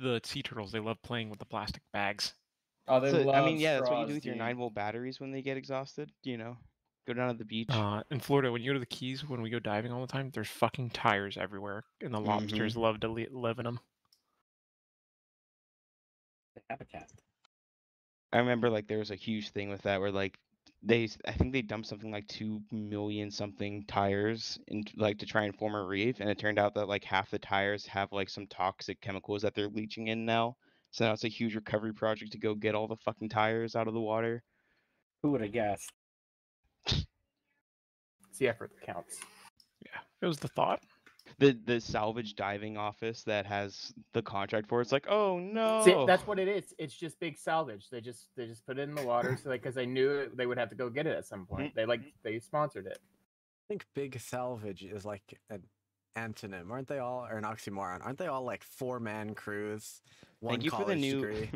the sea turtles. They love playing with the plastic bags. Oh, they love I mean, yeah, straws, that's what you do with your dude. 9-volt batteries when they get exhausted. You know, go down to the beach. In Florida, when you go to the Keys, when we go diving all the time, there's fucking tires everywhere, and the lobsters love to live in them. The habitat. I remember like there was a huge thing with that where like I think they dumped something like 2 million something tires in like to try and form a reef, and it turned out that like half the tires have like some toxic chemicals that they're leaching in now. So now it's a huge recovery project to go get all the fucking tires out of the water. Who would have guessed? It's the effort that counts. Yeah, it was the thought. The salvage diving office that has the contract for it's like, oh no. See, that's what it is. It's just big salvage. They just put it in the water, so because they knew they would have to go get it at some point. They sponsored it. I think big salvage is like an antonym, aren't they all, or an oxymoron? Aren't they all like 4-man crews? Thank you for the new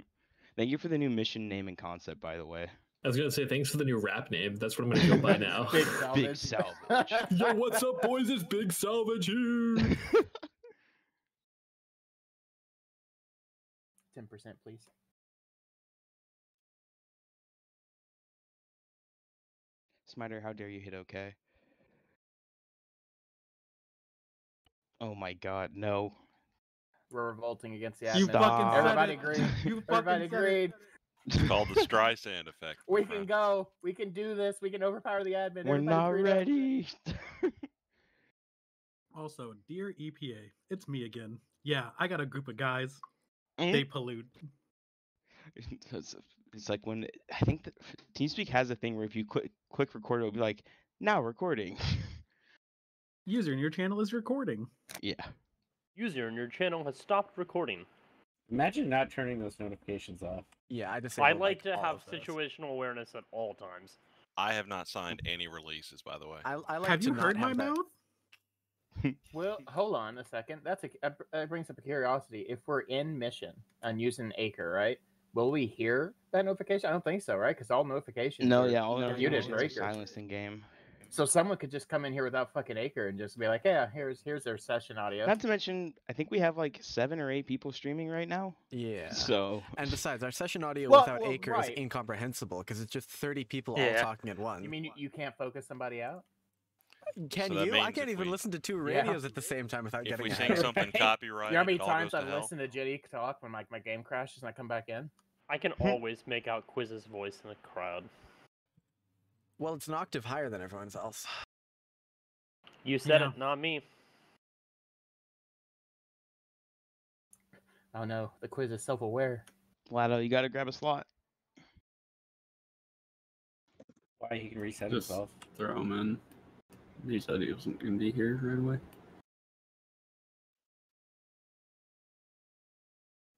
Thank you for the new mission name and concept, by the way. I was gonna say thanks for the new rap name. That's what I'm gonna go by now. Big salvage. Big salvage. Yo, what's up, boys? It's Big Salvage here. 10%, please. Smiter, how dare you hit OK? Oh my god, no. We're revolting against the You admin. fucking Everybody said it. agreed. You Everybody fucking said it. agreed. It's called the Streisand effect. We can go. We can do this. We can overpower the admin. We're Everybody not agreed. ready. Also, dear EPA, it's me again. Yeah, I got a group of guys. They pollute. It's like when I think that TeamSpeak has a thing where if you click record, it'll be like now recording. User in your channel is recording. Yeah. User in your channel has stopped recording. Imagine not turning those notifications off. Yeah, I like to have situational awareness at all times. I have not signed any releases, by the way. I like have to you not heard my have that. mouth? Well, hold on a second. That brings up a curiosity. If we're in mission and using Acre, right? Will we hear that notification? I don't think so, right? Because all notifications. No, are yeah, all muted notifications for are Acre. silenced in game. So someone could just come in here without fucking Acre and just be like, yeah, here's their session audio. Not to mention, I think we have like 7 or 8 people streaming right now. Yeah. So. And besides, our session audio Well, without Acre is right. incomprehensible because it's just 30 people all talking at once. You mean you can't focus somebody out? Can So that you? I means can't if even we- listen to 2 radios at the same time without If getting we a sing headache. something copyrighted, You know how many it all times goes to I've hell. listened to Jitty talk when my game crashes and I come back in? I can always make out Quiz's voice in the crowd. Well, it's an octave higher than everyone's else. You said Yeah. it, not me. Oh no, the quiz is self-aware. Lado, you gotta grab a slot. Why he can reset Just himself? throw him in. He said he wasn't going to be here right away.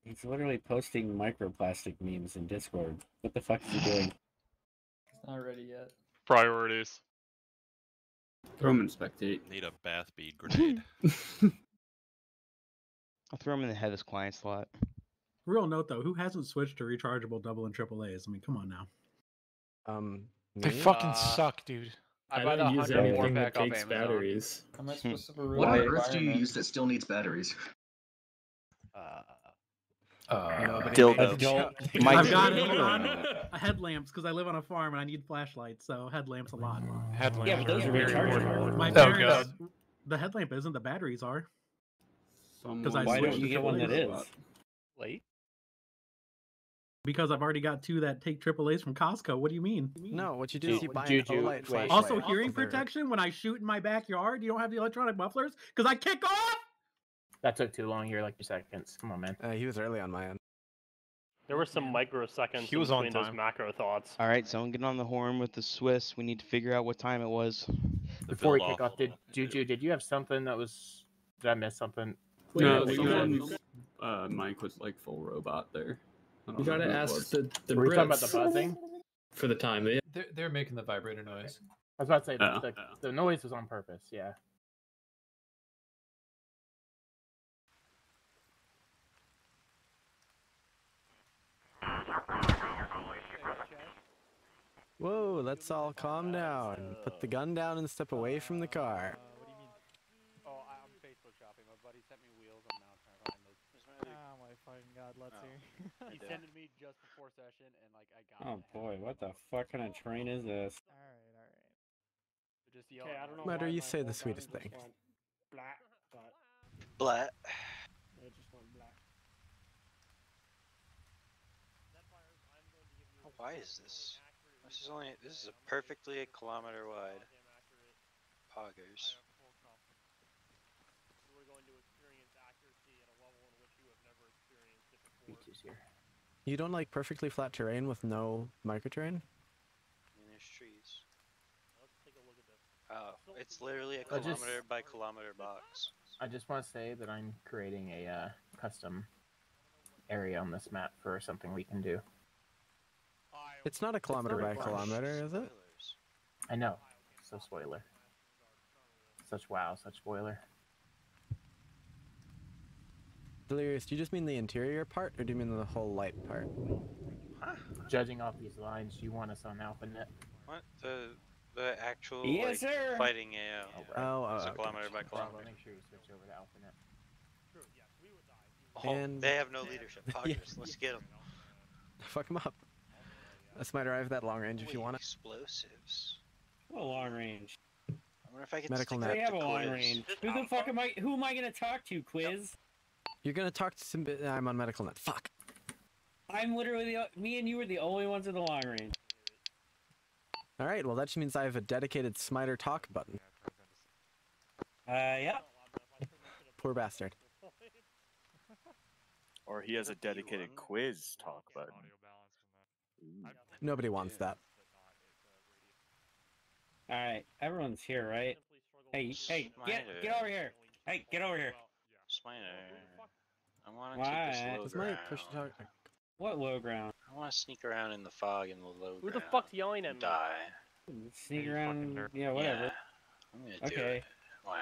He's literally posting microplastic memes in Discord. What the fuck is he doing? It's not ready yet. Priorities. Throw him in spectate. Need a bath bead grenade. I'll throw him in the headless client slot. Real note though, who hasn't switched to rechargeable double and triple A's? I mean, come on now. They fucking suck, dude. I bought don't use 100 more anything that back off takes Amazon. batteries. How am I supposed to ruin What on the earth do you environment? use that still needs batteries? Dildo. I've got it on headlamps because I live on a farm and I need flashlights, so headlamps a lot. Headlamps. Yeah, but those are rechargeable. My Oh, parents, God. the headlamp isn't, the batteries are. Someone I Why don't switched you to get one that AAAs. is? Late? Because I've already got 2 that take AAAs from Costco. What do you mean? No, what you do is you buy an Juju, OLED wait. flashlight. Also, hearing off of their- protection when I shoot in my backyard, you don't have the electronic mufflers because I kick off. That took too long here, like 2 seconds. Come on, man. He was early on my end. There were some microseconds He was on between those time. macro thoughts. Alright, someone get on the horn with the Swiss. We need to figure out what time it was. Before we build kick off, Juju, did you have something that was? Did I miss something? No, Wait, Mike was like full robot there. I don't You know gotta who it ask was. the Were we talking about the Brits buzzing? for the time. They're making the vibrator noise. I was about to say Oh. the noise was on purpose. Yeah. Whoa, let's all calm down. Put the gun down and step away from the car. What do you mean? Oh, I'm Facebook shopping. My buddy sent me wheels. I'm now trying to find those. Oh my fucking god. let's Oh. hear. He sent it me just before session, and like I got. Oh boy, what the fuck kind of train is this? Alright. Just yell. Okay, I don't know Matter, why you my say the whole sweetest gun just things. went black, but Blat. it just went black. Why is this? This is a perfectly a kilometer wide. Poggers. You are going to experience accuracy at a level in which you have never experienced it before. Beaches here. You don't like perfectly flat terrain with no microterrain? I mean, there's trees. Let's take a look at this. Oh, it's literally a I just- kilometer by kilometer box. I just want to say that I'm creating a custom area on this map for something we can do. It's not a kilometer by kilometer, is it? Spoilers. I know. So spoiler. Such wow, such spoiler. Delirious, do you just mean the interior part, or do you mean the whole light part? Huh? Judging off these lines, you want us on AlphaNet? What? The actual Yes, like, sir. fighting AO. It's a Oh, kilometer by Bravo, kilometer. make sure you switch over to AlphaNet. Oh, And- they have no leadership. Poggers. Yeah. Let's get them. Fuck him up. Smiter, I have that long range if you want it. Explosives. What long range? I wonder if I can Medical stick net. They that have to a long quiz. range. Who the fuck am I? Who am I gonna talk to? Quiz? You're gonna talk to some. I'm on medical net. Fuck. I'm literally me and you are the only ones in the long range. All right. Well, that just means I have a dedicated Smiter talk button. Yeah. Poor bastard. Or he has a dedicated quiz talk button. Ooh. Nobody wants that. All right, everyone's here, right? Hey, get over here. Hey, get over here. Smiter. I want to Why? take this low Does my ground. push talk? What low ground? I want to sneak around in the fog in the low Who ground. the fuck's yelling at me? Die. Sneak around. Yeah, whatever. Yeah, I'm gonna do Okay. it. Wow.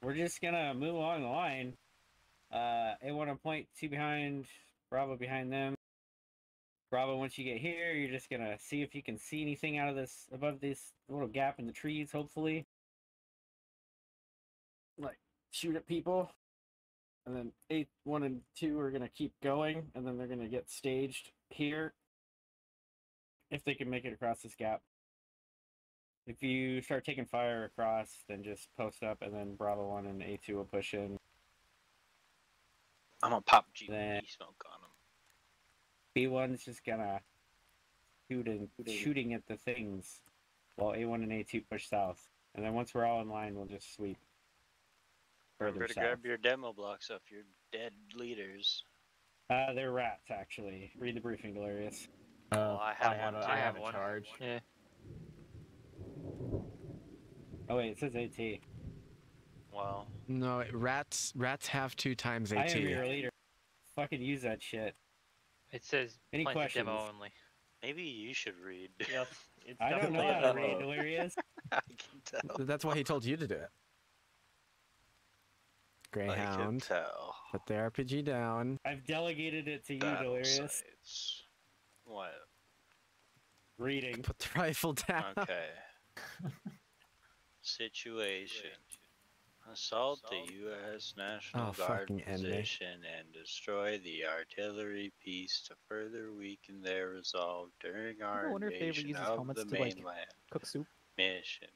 We're just gonna move along the line. A1 on point, 2 behind, Bravo behind them. Bravo, once you get here, you're just gonna see if you can see anything out of this, above this little gap in the trees, hopefully. Like, shoot at people. And then 1 and 2 are gonna keep going, and then they're gonna get staged here. If they can make it across this gap. If you start taking fire across, then just post up, and then Bravo 1 and A2 will push in. I'm gonna pop GP Then- smoke on him. B1's just gonna shooting at the things, while A1 and A2 push south. And then once we're all in line, we'll just sweep further Remember to south. grab your demo blocks off your dead leaders. They're rats, actually. Read the briefing, Delirious. Well, I have one. I have a charge. Yeah. Oh wait, it says AT. Well, No, rats have 2 times AT. I am your leader. Fucking use that shit. It says Any plant the questions? demo only. maybe you should read. Yes, it's I don't know definitely how a to read, demo. Delirious. I can tell. That's why he told you to do it. I can Greyhound. tell. Put the RPG down. I've delegated it to you, Battle Delirious. sites. What? Reading. Put the rifle down. Okay. Situation. Assault the U.S. National Oh, Guard fucking end me. position and destroy the artillery piece to further weaken their resolve during our wonder if they ever invasion uses of helmets the to, like, mainland. Cook soup. Mission.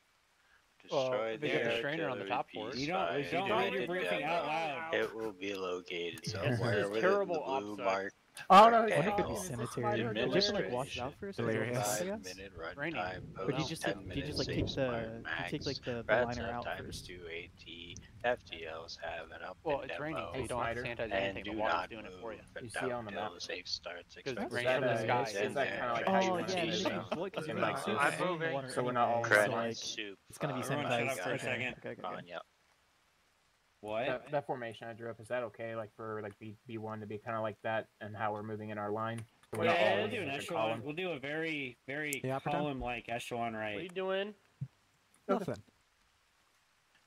Well, Destroy they the got the strainer on the artillery top for it. piece You don't by read your the briefing out demo. loud. It will be located This somewhere is within terrible the blue OPSEC. mark. Oh no, Okay. I wonder if it could be Is this sanitary. Smiter? Did you have to like wash it out first? or Delirious. something, I 5 guess? minute Raining. runtime. Or do you Post just 10 like, do you just minutes like keep safe the smart you take like the Rat liner out times first? 2 AT. FTLs have an up Well, and it's demo. raining, so you don't have to sanitize And anything. do The water's not doing it move for you. You see on the until map. the safe starts. Because Expect rain that from the sky is is that there. kind of like Oh how you yeah, want to and use if you them? boil because In you're like like soup. I'm moving. water So we're not all anyway, Credit so like soup. it's gonna be Everyone sanitized. shut up for a Okay, second. okay. On, yep. What? That formation I drew up, is that okay? Like for like B1 to be kind of like that, and how we're moving in our line? So we're not all Yeah, in we'll do an different echelon. column? We'll do a very, very Yeah, upper down? column-like echelon What are you right. doing? Nothing.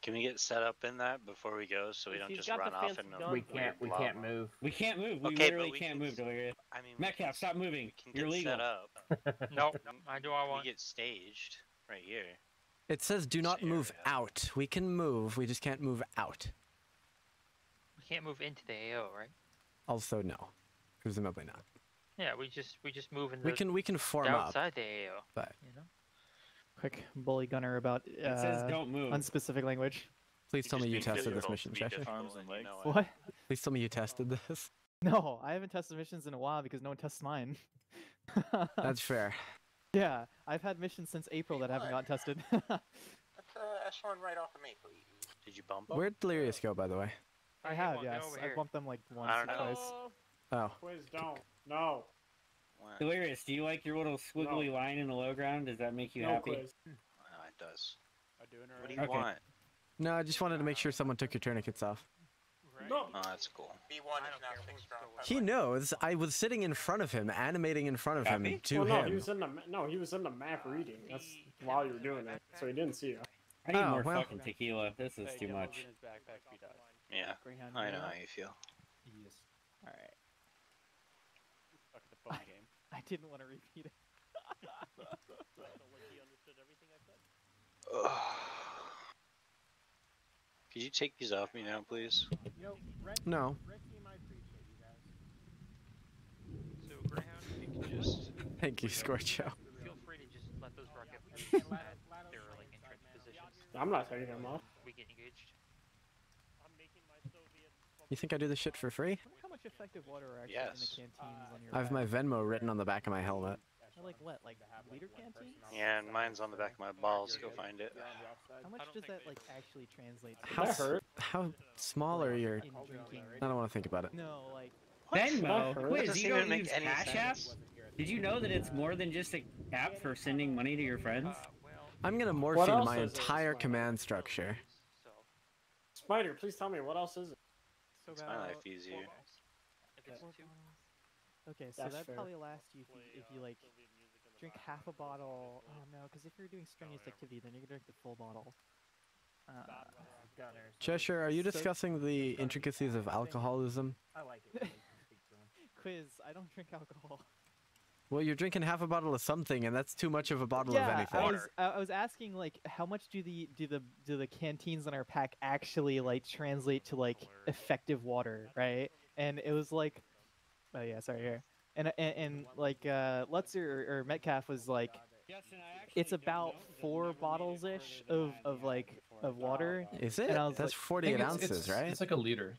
Can we get set up in that before we go so we don't He's just got run the off fancy and gun. We can't move. We can't move. We Okay, literally but we can't can move, Delirious. I mean, Metcalf, stop moving. we can You're get legal. set up. Nope, I do I We want. get staged right here. It says do not move out. We can move. We just can't move out. We can't move into the AO, right? Also, no, presumably not. Yeah, we just move in the We can form up, outside the AO. but You know. Quick bully gunner about It says don't move. unspecific language. please tell me you just need tested this difficult mission, to be Cheshire. difficult. Arms and legs. What? Please tell me you tested this. No, I haven't tested missions in a while because no one tests mine. That's fair. Yeah, I've had missions since April that haven't gotten tested. That's echelon right off of me, please. Did you bump him? Where'd Delirious go, by the way? I have, Get yes. over I here. bumped them like once I or don't know. twice. Oh, Quiz, don't. No. What? Delirious, do you like your little squiggly line in the low ground? Does that make you No happy? quiz. Oh, it does. I'm doing What do it you Okay. want? no, I just wanted to make sure someone took your tourniquets off. No. Oh, that's cool. B1 is now 6 strong. He knows. I was sitting in front of him, animating in front of him Happy? to Well, no, him. he was in the he was in the map reading. That's while you were doing it, so he didn't see you. I need Oh, more well. fucking tequila. This is too much. Yeah, Greyhound I know Yellow. how you feel. Yes. Alright. Fuck the phone game. I didn't want to repeat it. Could you take these off me now, please? No. So Greyhound, you can Just Thank you, Scorcho. feel free to just let those rocket at their like entrenched positions. I'm not taking him off. We get engaged. You think I do this shit for free? I wonder how much effective water are actually in the Yes. canteens on your I have my back. Venmo written on the back of my helmet. They're like what, like liter canteens? yeah, and mine's on the back of my balls. Go find it. How much does that like actually translate to? How small are your... in drinking? I don't want to think about it. No, like Venmo? That Quiz, doesn't you don't even make use any Cash App? sense. Did you know that it's more than just a app for sending money to your friends? I'm gonna What morphine else my is it? entire Explain. command structure. Spider, please tell me what else is it? so Makes my life easier. If it's two, Okay, so That's that'd fair. probably last you if you like drink half a bottle. Oh no, because if you're doing strenuous activity, then you can drink the full bottle. Cheshire, are you discussing the intricacies of alcoholism? I like it. Quiz, I don't drink alcohol. Well, you're drinking half a bottle of something, and that's too much of a bottle of anything. I was asking like how much do the canteens in our pack actually like translate to like effective water, right? And it was like, oh yeah, sorry here, and like Lutzer or Metcalf was like, it's about 4 bottles ish of water. Is it? And I was That's like, 48 ounces, right? It's like a liter.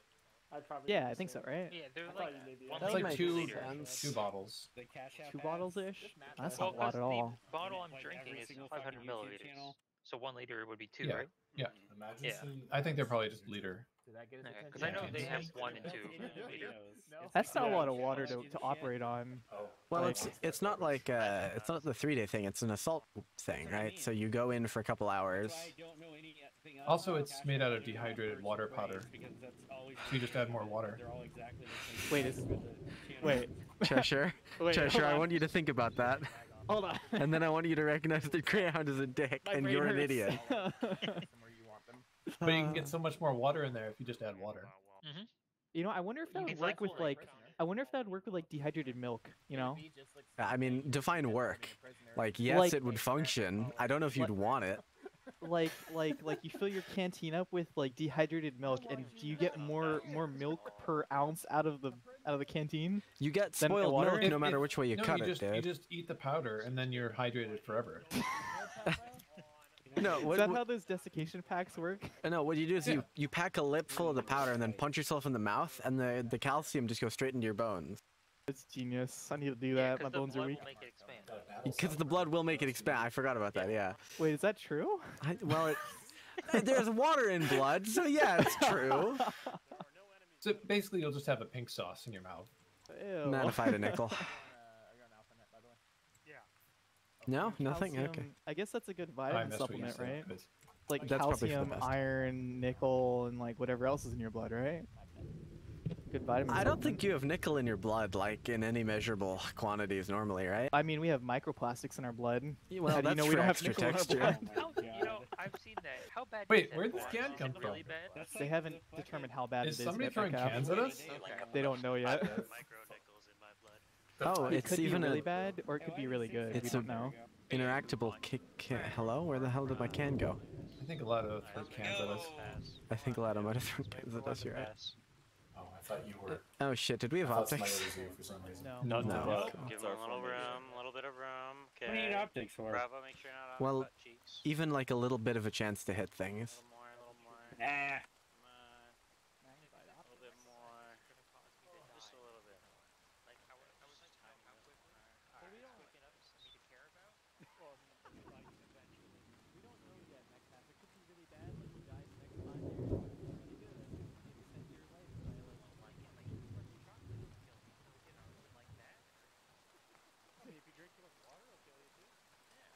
yeah, I think so, right? yeah, they're I like thought you maybe one It's liter, like two 2 liters. 2 bottles. 2 bottles ish. That's Well, not a lot 'cause at all. the bottle I'm drinking is 500 milliliters. So 1 liter would be 2, Yeah. right? Yeah. Yeah. I think they're probably just liter. Because I know they have 1 and 2 liter. That's not a lot of water to operate on. Well, Like- it's not like it's not the 3-day thing. It's an assault thing, right? So you go in for a couple hours. Also, it's made out of dehydrated water powder. So you just add more water. Wait, wait. Cheshire, Wait, Cheshire, hold I on. want you to think about that. Hold on. And then I want you to recognize that Greyhound is a dick, My and brain you're an hurts. idiot. But you can get so much more water in there if you just add water. You know, I wonder if that would work with like. I wonder if that would work with like dehydrated milk. You know. I mean, define work. Like, yes, Like- it would function. I don't know if you'd want it. Like you fill your canteen up with like dehydrated milk, and do you get more milk per ounce out of the canteen? You get than spoiled water? milk no matter which way you No, cut you it, just, dude. You just eat the powder and then you're hydrated forever. No, Is that how those desiccation packs work? No, what you do is you pack a lip full of the powder and then punch yourself in the mouth, and the calcium just goes straight into your bones. It's genius. I need to do that. My bones are weak. Because the blood will make it expand. I forgot about that. Yeah. Wait, is that true? Well, there's water in blood, so yeah, it's true. So basically, you'll just have a pink sauce in your mouth. Ew. Not if I had a nickel. No, nothing. Calcium- Okay. I guess that's a good I vitamin missed what you supplement, said, right? but- Like That's probably for the calcium, best. iron, nickel, and like whatever else is in your blood, right? Good vitamin. I don't supplement. think you have nickel in your blood, like in any measurable quantities normally, right? I mean, we have microplastics in our blood. Well, How do you that's know we for don't have extra nickel in our texture. blood? You know, I've seen that. How bad Wait, is that where'd this for? can Is come it really from? bad? They haven't determined how bad Is it is. somebody yet, throwing Metcalf. cans at us? They don't know yet. Oh, It it's could even be really a bad, or it could be really good. We It's don't a- know. interactable kick. Hello, where the hell did my can go? I think a lot of throw cans at us. I think a lot of might have thrown cans at us. You're right. thought you were. Oh shit, did we have I thought somebody optics? was you for some reason. No. No, No. no. Cool. Give them a little room, a little bit of room. Okay. What do you need optics for? Bravo, make sure you're not on Well, butt cheeks. even like a little bit of a chance to hit A things. little more, a little more. Nah. Come on. Magnified A little bit more. Just a little bit more. Like, I was just how quickly? But we don't. Quick enough for me to care about? Well, I mean, like eventually. We don't know yet, MechPath. It could be really bad. Like you die the next 5 years. It could be really good. It could extend your life by like. Well, like, yeah, like working chocolate doesn't kill me, so you know, even like that. I mean, if you drink too much water, it'll kill you too. Yeah.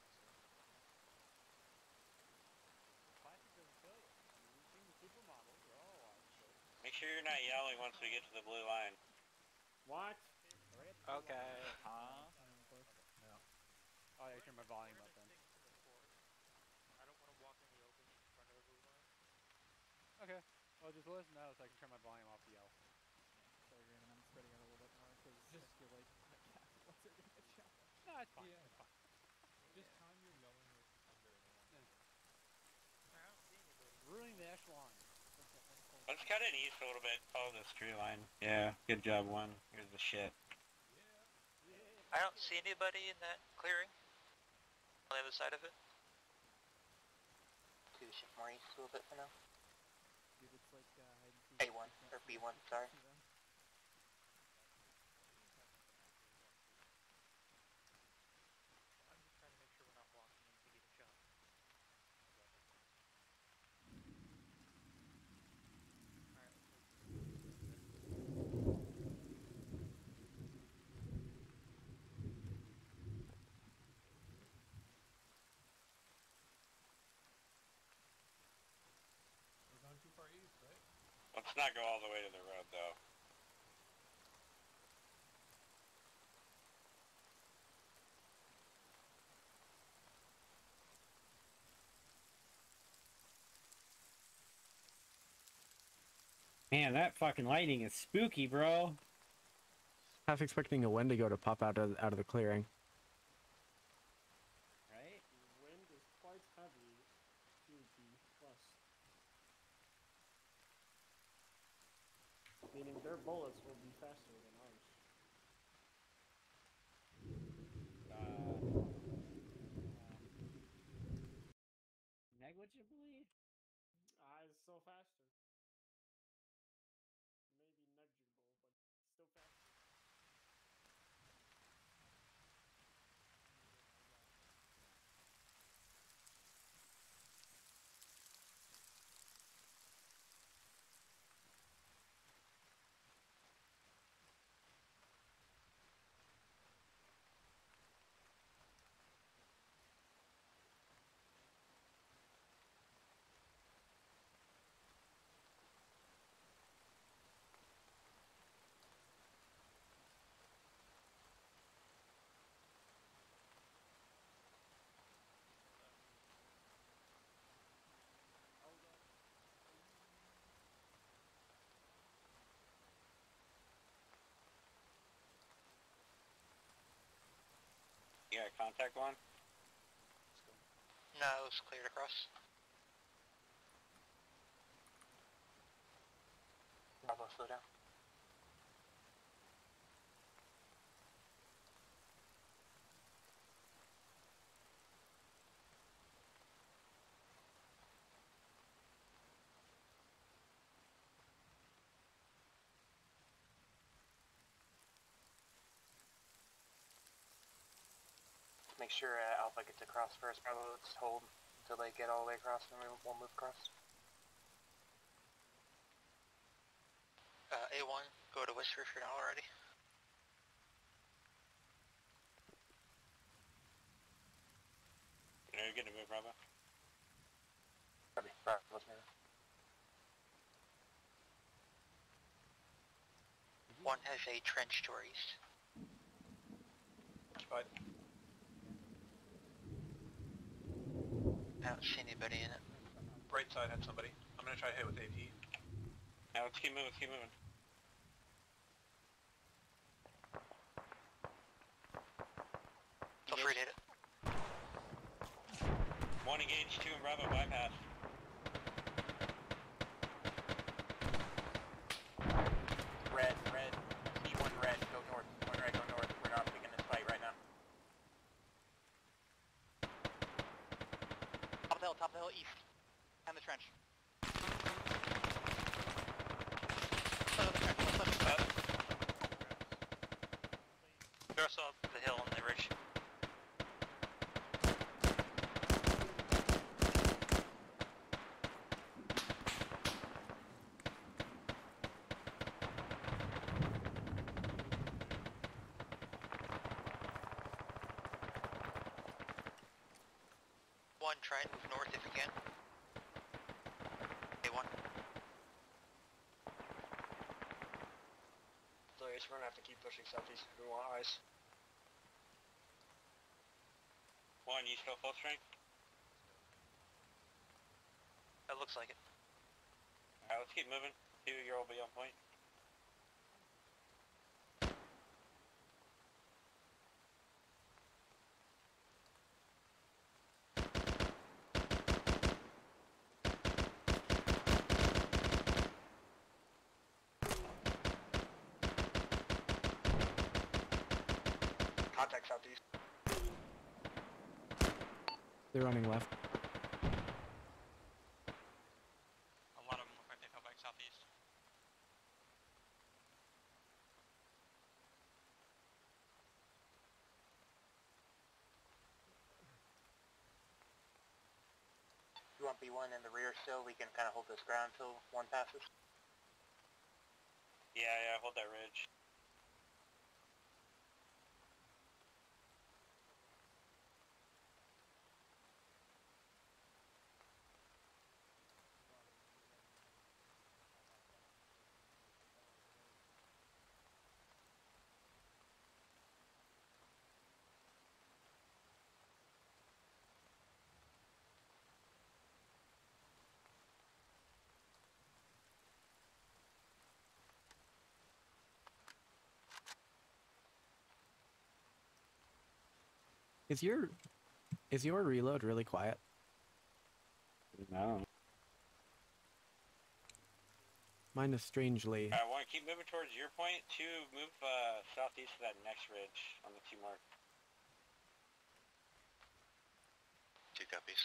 Plastic doesn't kill you. You've seen the supermodels; they're all alive still. Make sure you're not yelling once we get to the blue line. What? Okay. Huh? No. Oh, I turned my volume up then. I don't want to walk in the open in front of the blue line. Okay. Well, just listen now so I can turn my volume off to yell. Sorry, Raymond. I'm spreading out a little bit more because I feel like MechPath wants her to get shot. No, it's fine. Yeah. It's fine. Just time your yelling with thunder and then. I don't see anybody. Ruining the echelon. Let's cut it east a little bit. Follow this tree line. Yeah, good job, one. Here's the shit. I don't see anybody in that clearing. On the other side of it. Two shift more east a little bit for now. Dude, it's like hide and seek. A1 or B1, sorry. I'm just trying to make sure we're not walking into getting shot. Alright, let's move. We're going too far east, right? Let's not go all the way to the road, though. Man, that fucking lightning is spooky, bro. Half expecting a Wendigo to pop out of the clearing. Right? The wind is quite heavy. 2G plus. Meaning their bullets will be faster than ours. Negligibly? It's still faster. Maybe negligible, but still faster. You got contact one? No, it was cleared across. Bravo, slow down. Make sure Alpha gets across first. Bravo, let's hold until they get all the way across and then we'll move across. A1, go to Whisper if you're not already. You know you're good to move, Bravo. Bravo, let's move. One has a trench to our east. Occupied. I don't see anybody in it. Right side had somebody. I'm gonna try to hit with AP. Now let's keep moving, let's keep moving. Feel free to hit it. One engaged, 2 in Bravo, bypass. try and move north if you can. A1. Delirious, we're gonna have to keep pushing southeast if we want ice. 1, you still full strength? That looks like it. Alright, let's keep moving. 2, you'll be on point. Contact southeast. They're running left. A lot of them look like they fell back southeast. You want B1 in the rear still? We can kind of hold this ground till 1 passes. Yeah, hold that ridge. Is your reload really quiet? No. Mine is strangely. Alright, 1, keep moving towards your point. 2, move southeast to that next ridge on the 2 mark. 2 copies.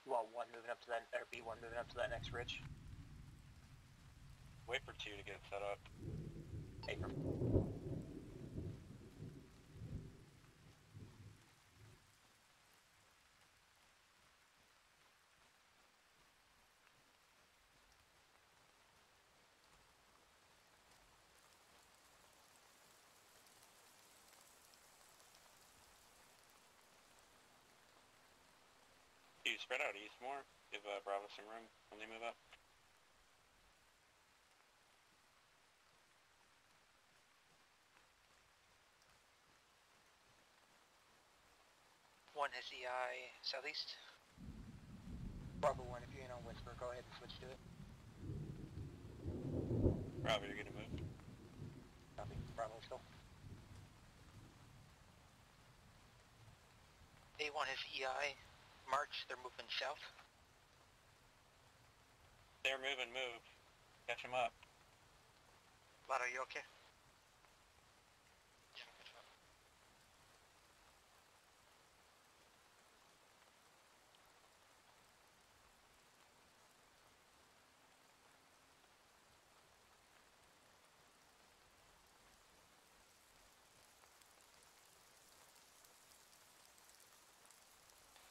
You want 1 moving up to that, or B1 moving up to that next ridge? Wait for 2 to get set up. Acre. You spread out east more. Give Bravo some room when they move up. One has EI southeast. Bravo 1, if you're in on Whisper, go ahead and switch to it. Bravo, you're gonna move. Copy. Bravo still. A1 has EI. March, they're moving south. They're moving, move. Catch them up. Lotto, you okay?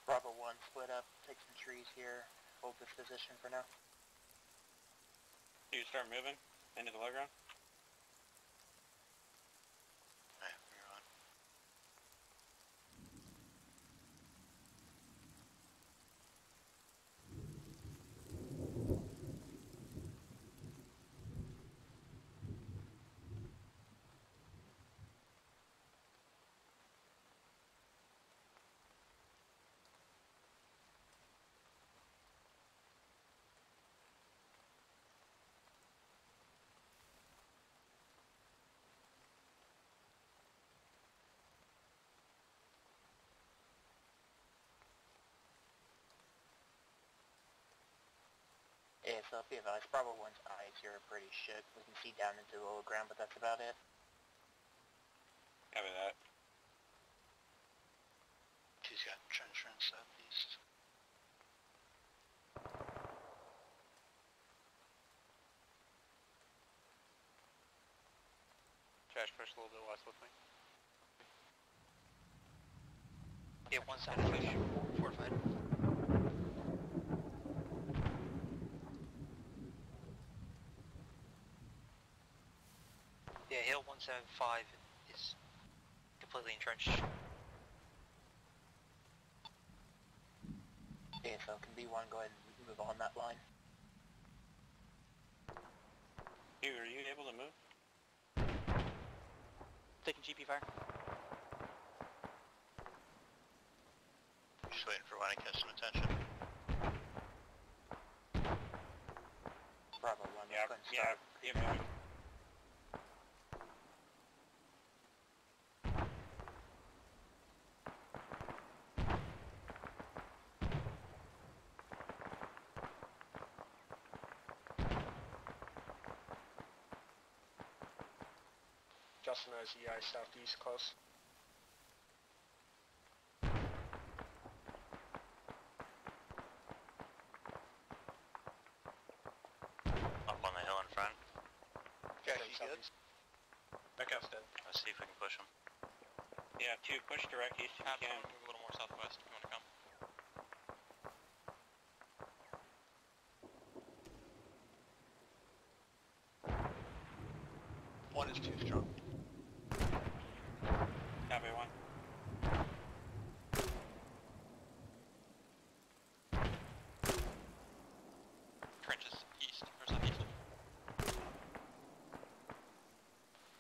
Bravo 1, split up, take some trees here, hold this position for now. You start moving into the low ground. Alright, we're on. ASL, be advised, Bravo 1's eyes here are pretty shit. We can see down into the lower ground, but that's about it. Copy that. 2's got trench run southeast. Trash push a little bit west with me. Yeah, one side push. Fortified. Yeah, Hill 175 is completely entrenched. Okay, so can B1 go ahead and move on that line? Dude, are you able to move? Taking GP fire. Just waiting for one to catch some attention. Bravo 1, Yeah, let's go yeah, ahead keep and start. moving. Justin has EI southeast close. Up on the hill in front. Yeah, he's good. Backup's dead. Let's see if we can push him. Yeah, 2, push direct east if you can. Move a little more southwest if you want to come. One is too strong. Copy 1. Trenches east or southeast.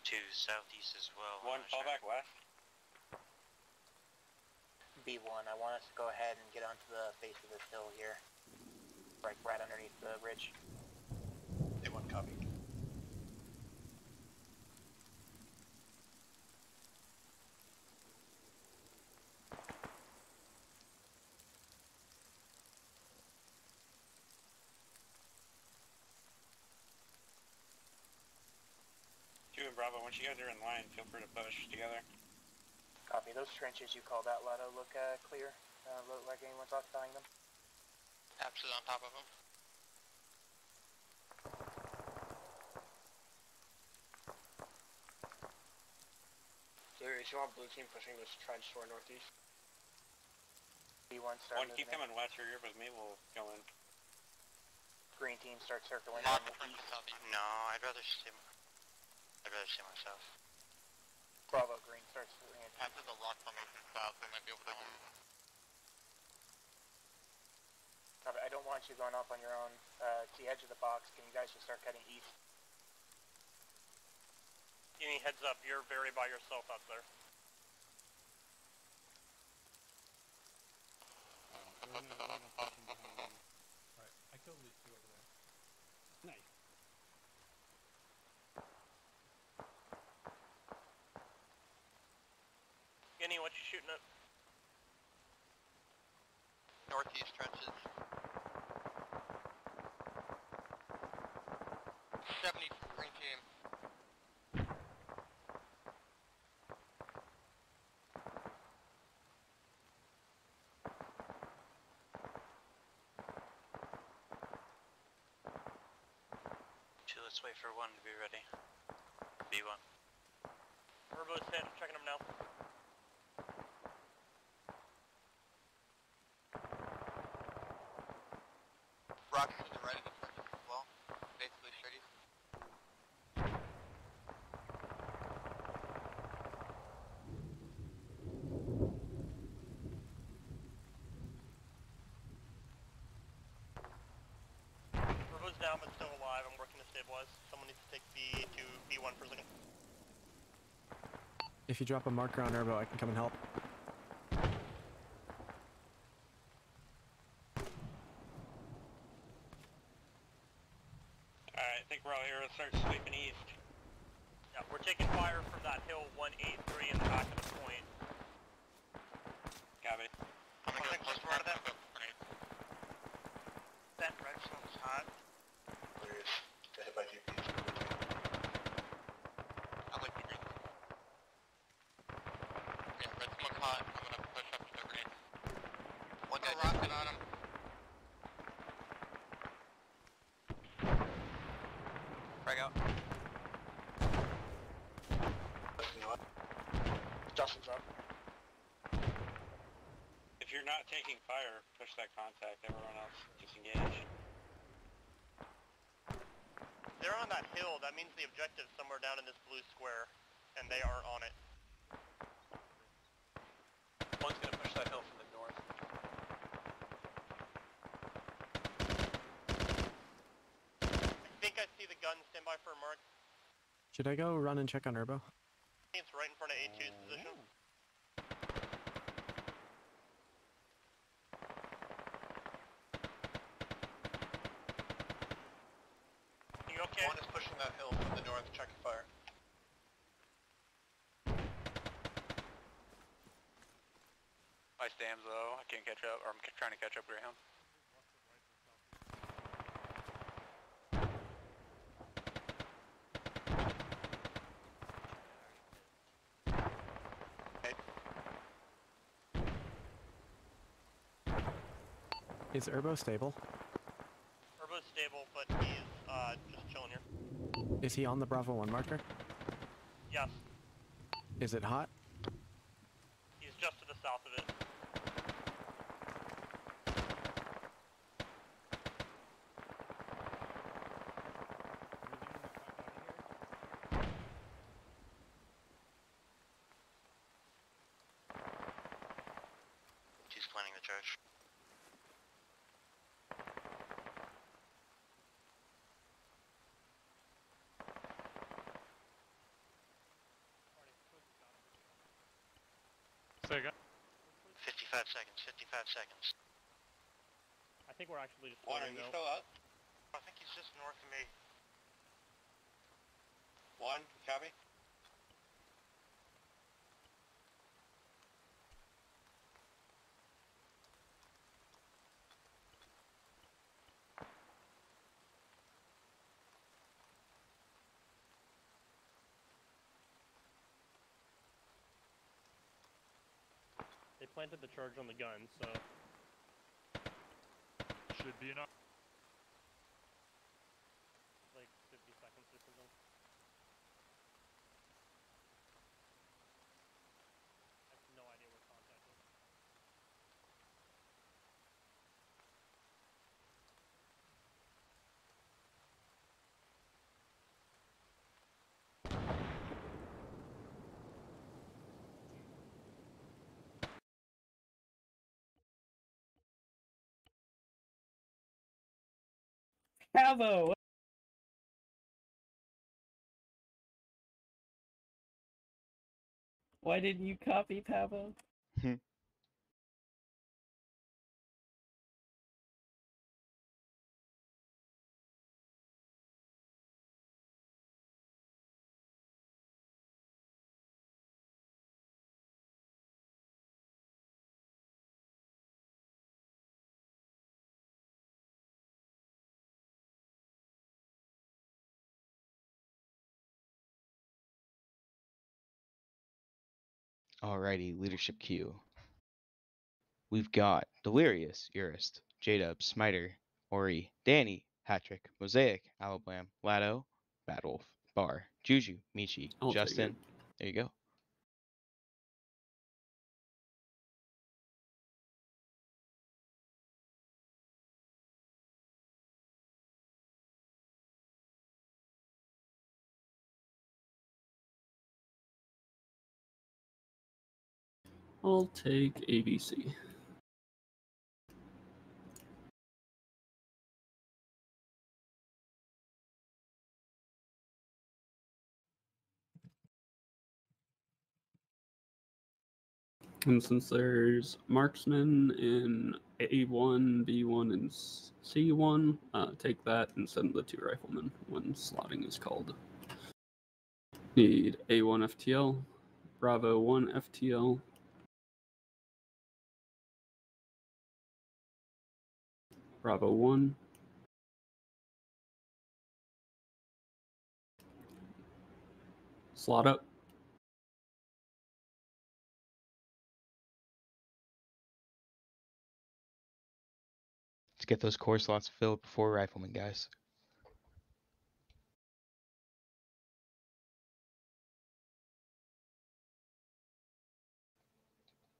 2 southeast as well. 1, fall back west. B1, I want us to go ahead and get onto the face of this hill here. Like right underneath the ridge. A1 copy. Two and Bravo, once you guys are in line, feel free to push together. Copy. Those trenches you called out, Lotto, look clear. Look like anyone's occupying them. Absolutely on top of him. So is you want blue team pushing this trench to our northeast? B1 start 1, keep moving in. coming west, you're here with me, we'll go in. Green team start circling Not in. No, I'd rather stay myself. Bravo green starts circling in. After the lock formation south, we might be able to Copy. I don't want you going off on your own. It's the edge of the box. Can you guys just start cutting east? Give me heads up, you're very by yourself out there. Alright, I killed these 2 over there. Nice. Guinea, what you shooting at? northeast trenches. 70 green team. Let's wait for 1 to be ready. B1. Turbo's hit, I'm checking him now. Rocks to the right of the trenches as well. Basically straight east. Turbo's down but still alive, I'm working to stabilize. Someone needs to take B to B1 for a second. If you drop a marker on Urbo, I can come and help. Alright, I think we're all here, let's start sweeping east. Yeah, we're taking fire from that hill 183 in the back of the point. Copy. I'm gonna get close to that. That redstone's hot. Curious. Get hit by GP. I like the green. Yeah, red smoke's hot. I'm gonna push up to the green. One guy rocking on him. Frag out. Justin's up. If you're not taking fire, push that contact, everyone else disengage. They're on that hill, that means the objective's somewhere down in this blue square, and they are on it. gun, stand by for a mark. Should I go run and check on Urbo? It's right in front of A2's position. You okay? One is pushing that hill from the north. Check your fire. My stam's low. I can't catch up, or I'm trying to catch up Greyhound. Is Urbo stable? Urbo's stable, but he's just chilling here. Is he on the Bravo 1 marker? Yes. Is it hot? He's just to the south of it. He's planning the charge. Say again? 55 seconds, 55 seconds. I think we're actually just One, are waiting, you though. still up? I think he's just north of me. One, copy? They planted the charge on the gun, so... Should be enough. like 50 seconds or something. I have no idea where contact is. Pavo! Why didn't you copy Pavo? Alrighty, leadership queue. We've got Delirious, Urist, J-Dub, Smiter, Ori, Danny, Hatrick, Mosaic, Alablam, Lado, Badwolf, Bar, Juju, Michi, I'll take Justin. it. There you go. I'll take ABC. And since there's marksmen in A1, B1, and C1, take that and send the 2 riflemen when slotting is called. Need A1 FTL, Bravo 1 FTL, Bravo 1, slot up. Let's get those core slots filled before riflemen, guys.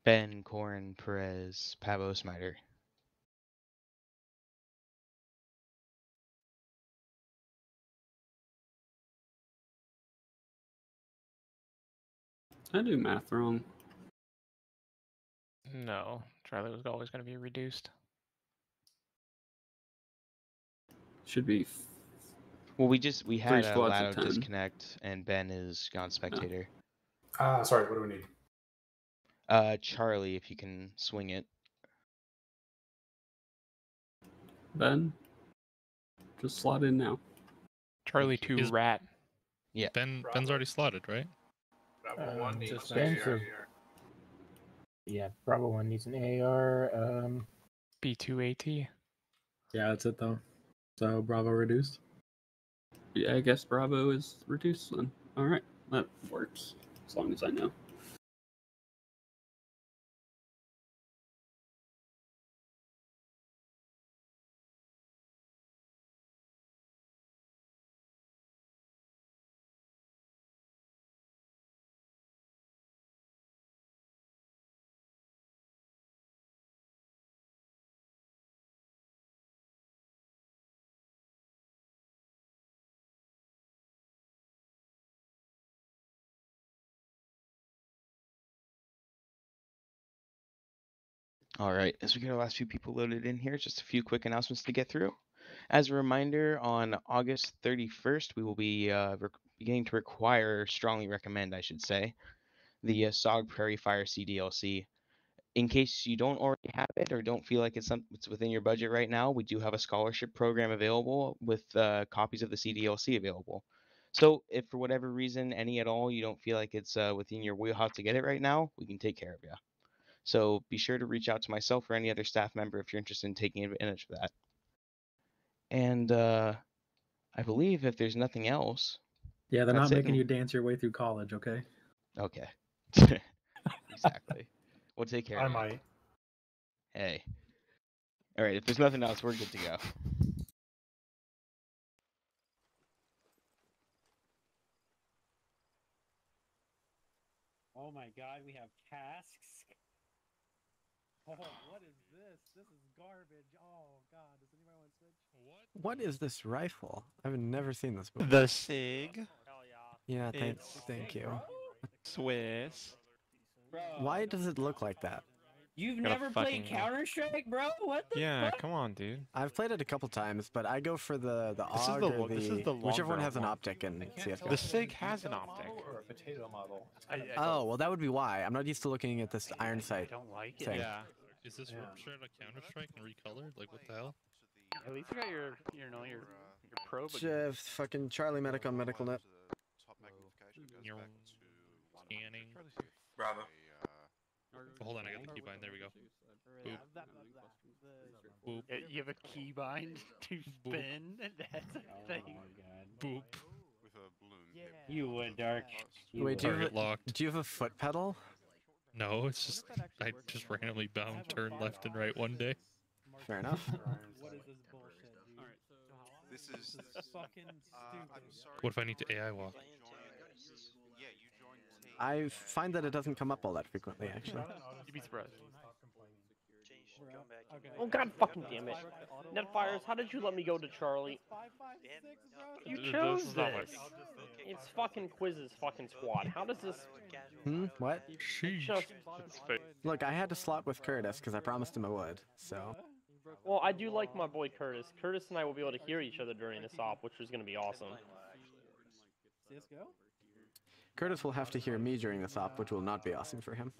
Ben, Corin, Perez, Pavo, Smiter. I do math wrong. No, Charlie was always going to be reduced. Should be Well, we had 3 a squads of Lado 10. disconnect, and Ben is gone spectator. Sorry, what do we need? Charlie, if you can swing it. Ben, just slot in now. Charlie 2 rat. Yeah. Ben's already slotted, right? Bravo 1 needs an AR here. Yeah, Bravo 1 needs an AR. B2 AT. Yeah, that's it though. So Bravo reduced. Yeah, I guess Bravo is reduced then. All right, that works as long as I know. All right, as we get our last few people loaded in here, just a few quick announcements to get through. As a reminder, on August 31st, we will be beginning to strongly recommend, I should say, the SOG Prairie Fire CDLC. In case you don't already have it or don't feel like it's within your budget right now, we do have a scholarship program available with copies of the CDLC available. So if for whatever reason, any at all, you don't feel like it's within your wheelhouse to get it right now, we can take care of you. So be sure to reach out to myself or any other staff member if you're interested in taking advantage of that. And I believe if there's nothing else. Yeah, they're not making you dance your way through college, okay? Okay. Exactly. We'll take care of you. I might. Hey. All right, if there's nothing else, we're good to go. Oh my god, we have casks. Oh, what is this? This is garbage. Oh god, does anybody want to switch? What is this rifle? I've never seen this before. The SIG. Yeah, thank you. Swiss. Why does it look like that? You've never played Counter-Strike, bro? What the Yeah, fuck? come on, dude. I've played it a couple times, but I go for the This is AUG the or this is the whichever one longer has an one. optic in CS:GO. The SIG has an optic. Or a potato model. Oh, well, that would be why. I'm not used to looking at this iron sight thing. Yeah. Is this straight out of Counter-Strike and recolored? Like, what the hell? At least you got your probe. Fucking Charlie Medic on Medical Net. You're scanning. Bravo. Hold on, I got the keybind. There we go. Boop. Boop. You have a keybind to spin? That's a thing. Boop. With a balloon. You would, Dark. Wait, do Target locked. you have a foot pedal? No, it's just I just randomly bound turn left and right one day. Fair enough. What is this bullshit, dude? This is fucking stupid. I'm sorry. What if I need to AI walk? Yeah, you joined team. I find that it doesn't come up all that frequently, actually. You'd be surprised. Okay. Oh god fucking damn it. Netfires, how did you let me go to Charlie? You chose this. It's fucking Quiz's fucking squad. How does this... What? Just... Look, I had to slot with Curtis because I promised him I would, so... Well, I do like my boy Curtis. Curtis and I will be able to hear each other during this op, which is going to be awesome. CS:GO? Curtis will have to hear me during this op, which will not be awesome for him.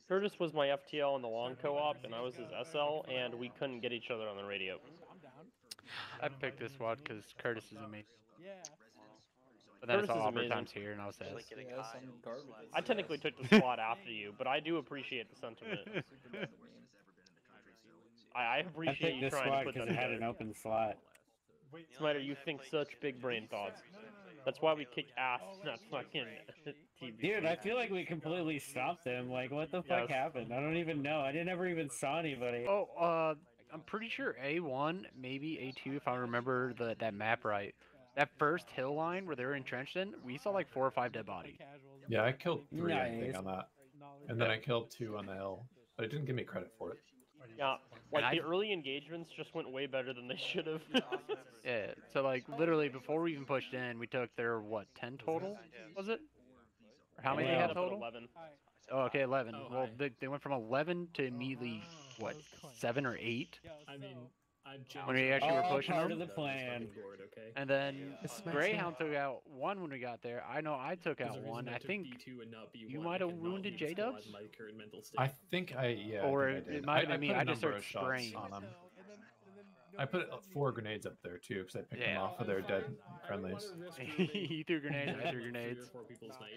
Curtis was my FTL in the long co-op, and I was his SL, and we couldn't get each other on the radio. I picked this squad because Curtis is amazing. Yeah. But then Curtis I saw is amazing. times here, and I was sad. I technically took the squad after you, but I do appreciate the sentiment. I appreciate you this trying squad to put that because it had together. an open slot. Smitter, you think such big brain thoughts. That's why we kick ass, not fucking TvT. Dude, I feel like we completely stopped them. Like, what the fuck happened? I don't even know. I never even saw anybody. Oh, I'm pretty sure A1, maybe A2, if I remember that map right. That first hill line where they were entrenched in, we saw like 4 or 5 dead bodies. Yeah, I killed 3, I Nice. think, on that. And then I killed 2 on the hill. But it didn't give me credit for it. Yeah, like the early engagements just went way better than they should have. Yeah, so like literally before we even pushed in, we took their, what, 10 total? Was it? Or how many they had total? 11. Oh, okay, 11. Well, they went from 11 to immediately, what, 7 or 8? I mean, when we actually were All pushing part them. of the plan. And then Greyhound took out one when we got there. I know I took out one. I think you might have wounded J-Dubs? I think I Or think I did. it might have been me. put a I just number started of shots spraying. on them. I put 4 grenades up there too, because I picked them off of their dead friendlies. He threw grenades, I threw grenades.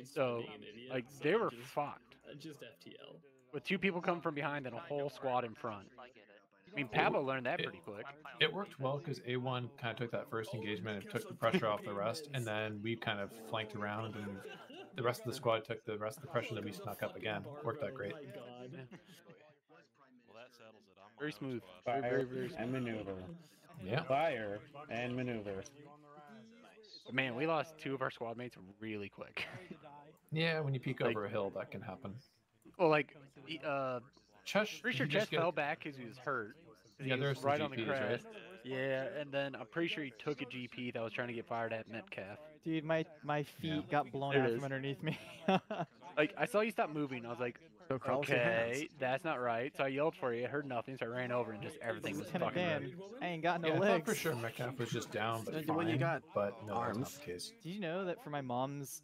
So, like, they were fucked. Just FTL. With 2 people coming from behind and a whole squad in front. I mean, Pablo learned that pretty quick. It worked well because A1 kind of took that first engagement and took the pressure off the rest, and then we kind of flanked around, and the rest of the squad took the rest of the pressure that we snuck up again. Worked out great. Very smooth. Fire Very smooth. and maneuver. Yeah. Fire and maneuver. But man, we lost 2 of our squad mates really quick. Yeah, when you peek over a hill, that can happen. Well, like, Chesh, pretty sure Chesh fell back because he was hurt. Yeah, He there's was some right on the GPs, right? crest. Yeah, and then I'm pretty sure he took a GP that was trying to get fired at Metcalf. Dude, my feet got blown There it out is. from underneath me. Like, I saw you stop moving. I was like, So crawl with your okay, hands. that's not right. So I yelled for you. I heard nothing, so I ran over and just everything was Lieutenant fucking Dan, red. I ain't got no Yeah, I thought legs. for sure Metcalf was just down, but When fine. you got but no, that's arms. not the case. Did you know that for my mom's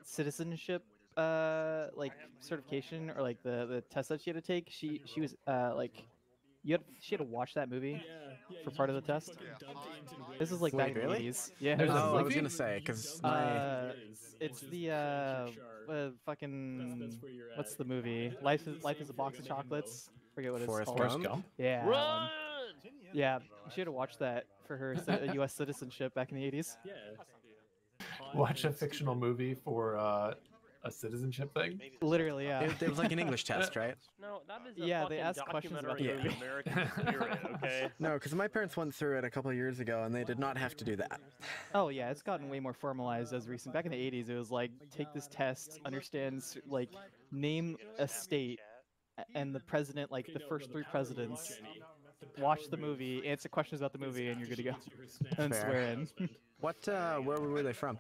citizenship like certification or like the test that she had to take, she was like she had to watch that movie for part of the test. This is like back Wait, in the really? 80s. Yeah. There's a Oh, I was movie? gonna say because my It's the fucking what's the movie? Life is a box of chocolates. Forget what it's Forrest called. Forrest Gump? Yeah. that one. Yeah, she had to watch that for her U.S. citizenship back in the 80s. Watch a fictional movie for a citizenship thing? Literally, yeah. it was like an English test, right? No, that is a Yeah, they fucking ask questions about documentary the of the American spirit, okay? No, because my parents went through it a couple of years ago, and they did not have to do that. Oh yeah, it's gotten way more formalized as recent. Back in the 80s, it was like take this test, understand like name a state and the president, like the first 3 presidents. Watch the movie, answer questions about the movie, and you're good to go. And Fair. swear in. What? Where were they from?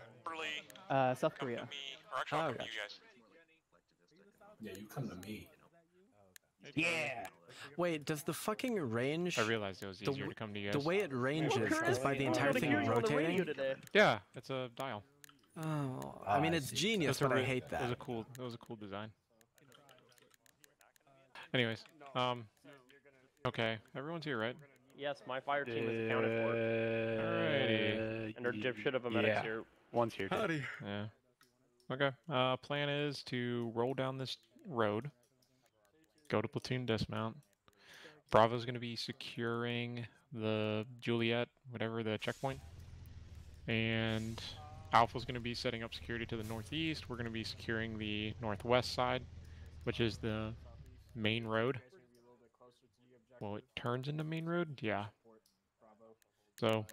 South Korea. Or actually, I'll Oh, come to gotcha. you guys. Yeah, you come to me. Yeah. Wait, does the fucking range? I realized it was easier to come to you The guys. way it ranges is by the I'm entire gonna thing hear you on the radio rotating. today. Yeah, it's a dial. Oh, I mean it's genius, That's a but I re- hate It that. was a cool design. Anyways, okay, everyone's here, right? Yes, my fire team is accounted for. Alrighty. And our dipshit of a medic's Yeah. here. One's here. Too. Yeah. Okay. Plan is to roll down this road. Go to platoon dismount. Bravo's going to be securing the Juliet, whatever the checkpoint. And Alpha's going to be setting up security to the northeast. We're going to be securing the northwest side, which is the main road. Well, it turns into main road? Yeah. So,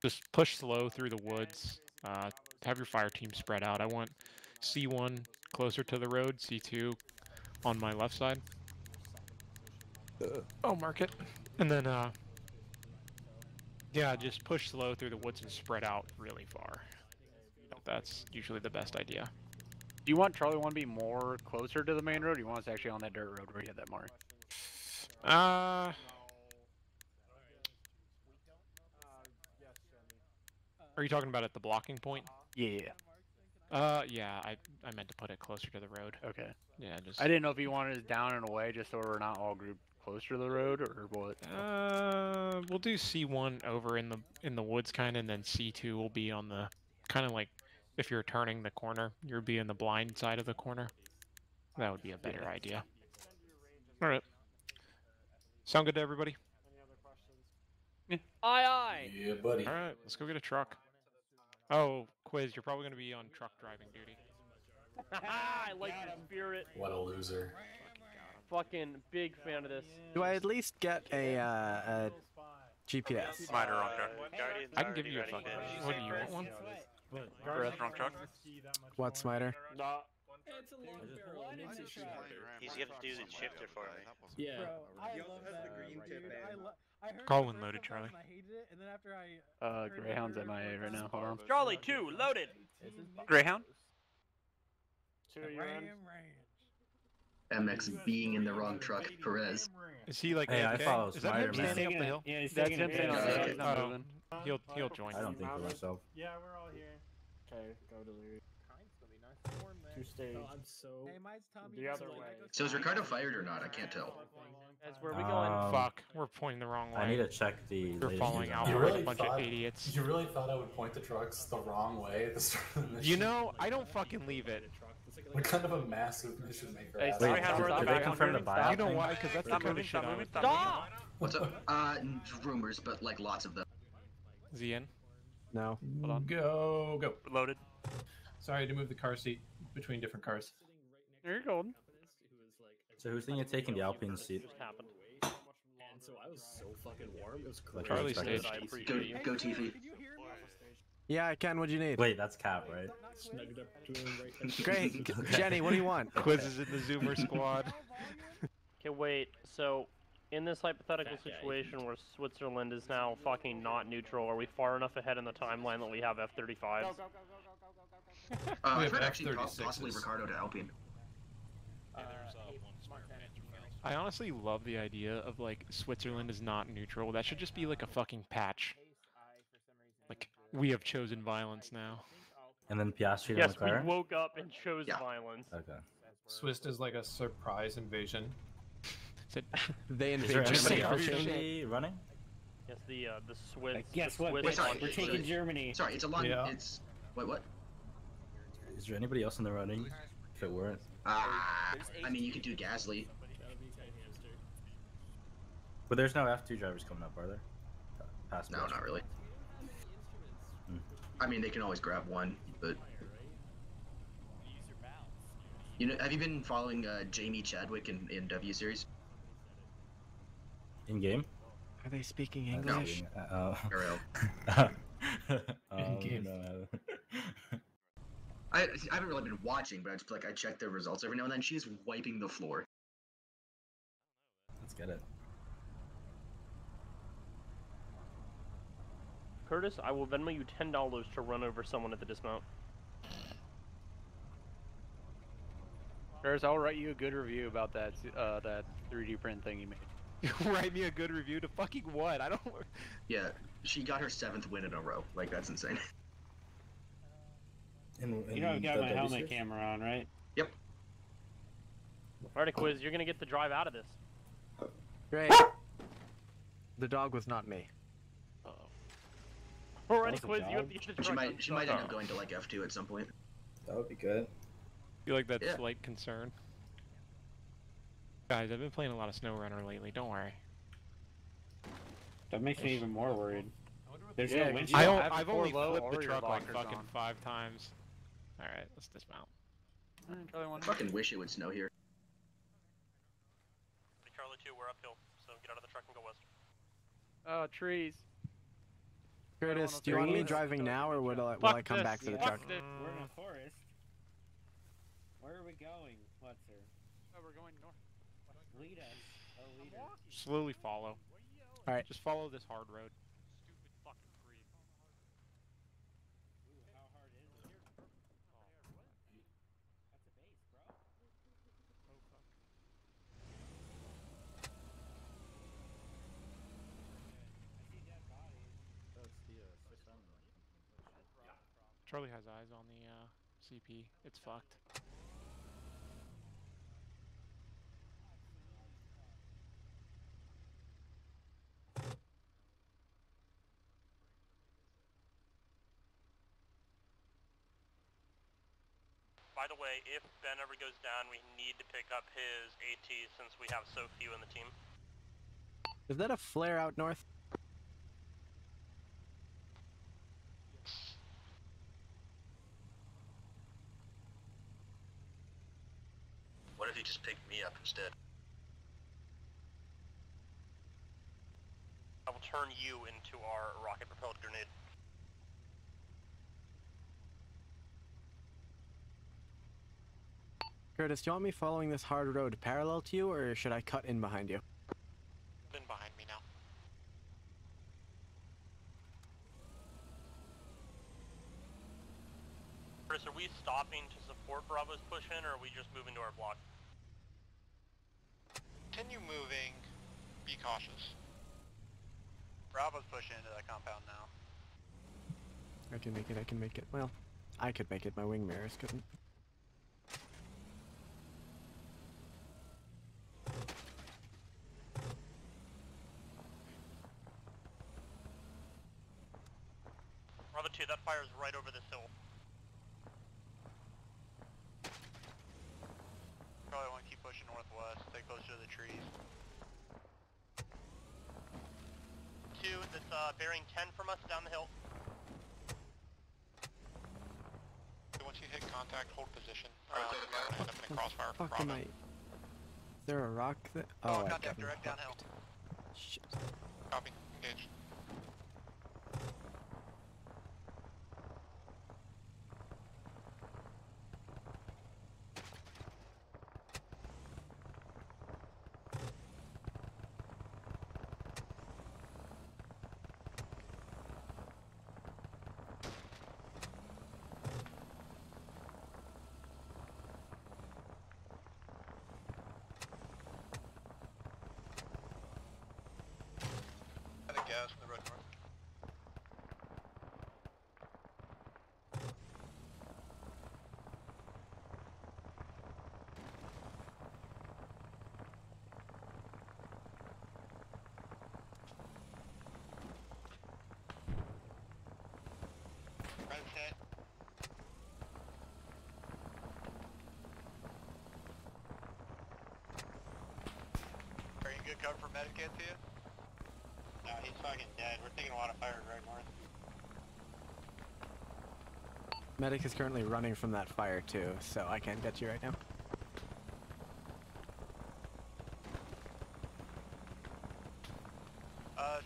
just push slow through the woods. Have your fire team spread out. I want C1 closer to the road, C2 on my left side. I'll mark it. And then, yeah, just push slow through the woods and spread out really far. That's usually the best idea. Do you want Charlie 1 to be more closer to the main road, or do you want us actually on that dirt road where you had that mark? Are you talking about at the blocking point? Yeah. Yeah, I meant to put it closer to the road. Okay. Yeah, just. I didn't know if you wanted us down and away just so we're not all grouped closer to the road, or what? We'll do C1 over in the woods kind of, and then C2 will be on the kind of like if you're turning the corner, you'll be in the blind side of the corner. That would be a better idea. All right. Sound good to everybody? Aye, aye. Yeah, buddy. All right, let's go get a truck. Oh, Quiz, you're probably going to be on truck driving duty. I like the spirit. What a loser. Fucking big fan of this. Do I at least get a GPS? Mine are on truck. I can give you a fucking. What do you want one? For a wrong truck? What, Smiter? Nah. He's gonna do the shifter for me. Yeah. Call when loaded, Charlie. Greyhound's MIA right now. Hold on. Charlie 2, loaded. Greyhound? 2, you're in. MX being in the wrong truck, Perez. Is he like Hey, I AFK? follow Is that him Spider-Man. standing up the hill? Yeah, he's That's taking him a standing on the picture. hill. He's not moving. He'll join. I don't think for myself. Yeah, we're all here. Okay, go delirious. Two stage. Oh, I'm so. Hey, mine's Tommy. The other way. So is Ricardo fired or not? I can't tell. Guys, where are we going? Fuck, we're pointing the wrong way. I need to check the. We're latest falling news out on with that. a bunch of idiots. You really thought I would point the trucks the wrong way at the start of the mission? You know, I don't fucking leave it. What kind of a massive mission maker? Hey, ass Wait, am I? did they confirm the buyout? You know thing? why? Because that's the kind of shit I would do. Stop! What's up? Rumors, but like lots of them. Is he in? No. Hold on. Go. Loaded. Sorry to move the car seat between different cars. You're golden. So who's thinking of taking the Alpine seat? Just happened. And so I was so fucking warm. It was Like Charlie expected. staged. I appreciate Go you. TV. Yeah, I can. What'd you need? Wait, that's Cap, right? snugged up to him right next to Great. me. Jenny, what do you want? Quizzes in the Zoomer squad. Okay, wait. So, in this hypothetical situation where Switzerland is now fucking not neutral, are we far enough ahead in the timeline that we have F-35s? I've heard actually possibly Ricardo to Alpine. I honestly love the idea of like Switzerland is not neutral. That should just be like a fucking patch. Like we have chosen violence now. And then Piastri and Yes, we Leclerc? woke up and chose violence. Okay. Swiss is like a surprise invasion. They Is there invade anybody else Germany. going to be running? Yes, the Swiss. Guess the what? Swiss Wait, sorry, We're taking Germany. Sorry, it's a long. Yeah. It's what? Is there anybody else in the running? If it weren't. I mean, you could do Gasly. But there's no F2 drivers coming up, are there? Past No, Piastri. not really. I mean, they can always grab one, but you know, have you been following Jamie Chadwick in W Series? In game? Are they speaking No. English? In game. No. I haven't really been watching, but I just I check their results every now and then. She's wiping the floor. Let's get it. Curtis, I will Venmo you $10 to run over someone at the dismount. Curtis, I'll write you a good review about that 3D print thing you made. Write me a good review to fucking what? I don't. Yeah, she got her 7th win in a row. Like that's insane. You know I've got my helmet camera on, right? Yep. Alrighty, Quiz, you're gonna get the drive out of this. Great. The dog was not me. Alrighty, Quiz, you have to get the She drive. might end up going to like F2 at some point. That would be good. You like that Yeah. slight concern? Guys, I've been playing a lot of SnowRunner lately. Don't worry. That makes me even more worried. There's Yeah, no 'cause windshield. you don't have I've it only for low flipped or the your truck like lockers fucking on. 5 times. Alright, let's dismount. I fucking wish it would snow here. Charlie 2, we're uphill, so get out of the truck and go west. Oh, trees. Curtis, do you want me driving now, or will I come back to the truck? We're in a forest. Where are we going, Pletzer? Oh, we're going north. Lead us. Oh, lead us. Slowly follow. Alright. Just follow this hard road. How hard is it? That's a base, bro. I see dead bodies. Oh, it's the Swiss Army. Charlie has eyes on the CP. It's fucked. By the way, if Ben ever goes down, we need to pick up his AT since we have so few in the team. Is that a flare out north? What if he just picked me up instead? I will turn you into our rocket-propelled grenade. Curtis, do you want me following this hard road parallel to you, or should I cut in behind you? Been behind me now. Chris, are we stopping to support Bravo's push-in, or are we just moving to our block? continue moving. Be cautious. Bravo's pushing into that compound now. I can make it, I can make it. Well, I could make it, my wing mirrors couldn't. Bravo 2, that fire is right over this hill. Probably want to keep pushing northwest, stay closer to the trees. 2, that's bearing 10 from us down the hill. Once you hit contact, hold position. Or is it going to end up in a crossfire for Fuck am Bravo? I... Is there a rock that... Oh, I contact got direct downhill. Shit. Copy. Engage. Gas in the road north. Red hit. Are you good cover for medikit to you? No, he's fucking dead. We're taking a lot of fire right north. Medic is currently running from that fire too, so I can't get you right now.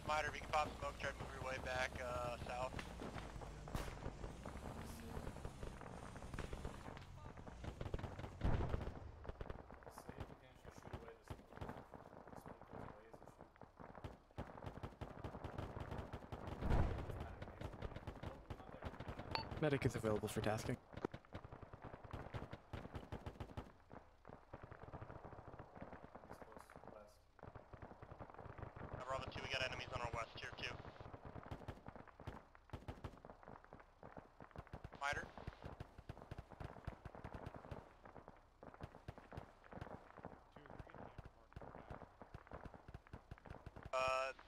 Smiter, if you can pop smoke, try to move your way back south. Medic is available for tasking. Bravo 2, we got enemies on our west here too. Smiter?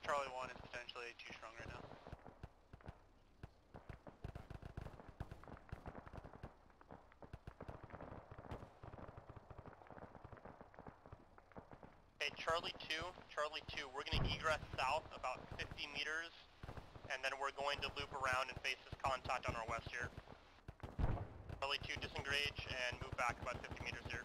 Charlie 1 is potentially too strong right now. Okay, Charlie 2, we're going to egress south about 50 meters, and then we're going to loop around and face this contact on our west here. Charlie 2, disengage and move back about 50 meters here.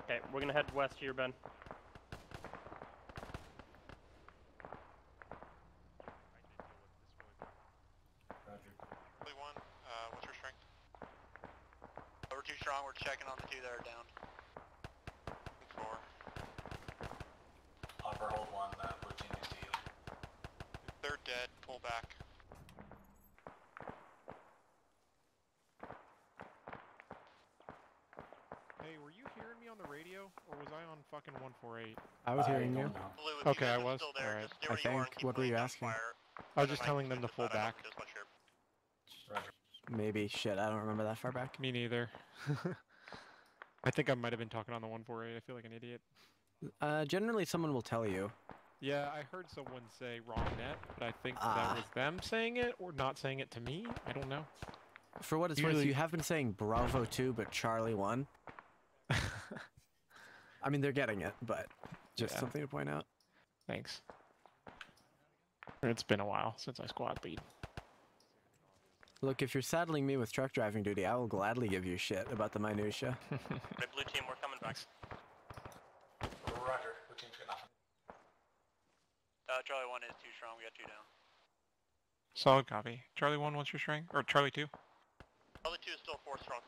Okay, we're going to head west here, Ben. Charlie 1, what's your strength? We're too strong, we're checking on the 2 that are down. 4. Upper hold 1, platoon next to you. They're dead. Pull back. Hey, were you hearing me on the radio, or was I on fucking 148? I was hearing you. Okay, I was. Alright. I think. What were you asking? I was just telling them to pull back. Maybe. Shit, I don't remember that far back. Me neither. I think I might have been talking on the 148. I feel like an idiot. Generally someone will tell you. Yeah, I heard someone say wrong net, but I think that was them saying it or not saying it to me. I don't know. For what it's worth, you have been saying Bravo 2, but Charlie 1. I mean, they're getting it, but just something to point out. Thanks. It's been a while since I squad lead. Look, if you're saddling me with truck driving duty, I will gladly give you shit about the minutia. Right, blue team, we're coming back. Roger, blue team's got nothing. Charlie 1 is too strong, we got 2 down. Solid copy. Charlie 1, what's your strength? Or Charlie 2? Charlie 2 is still 4 strong.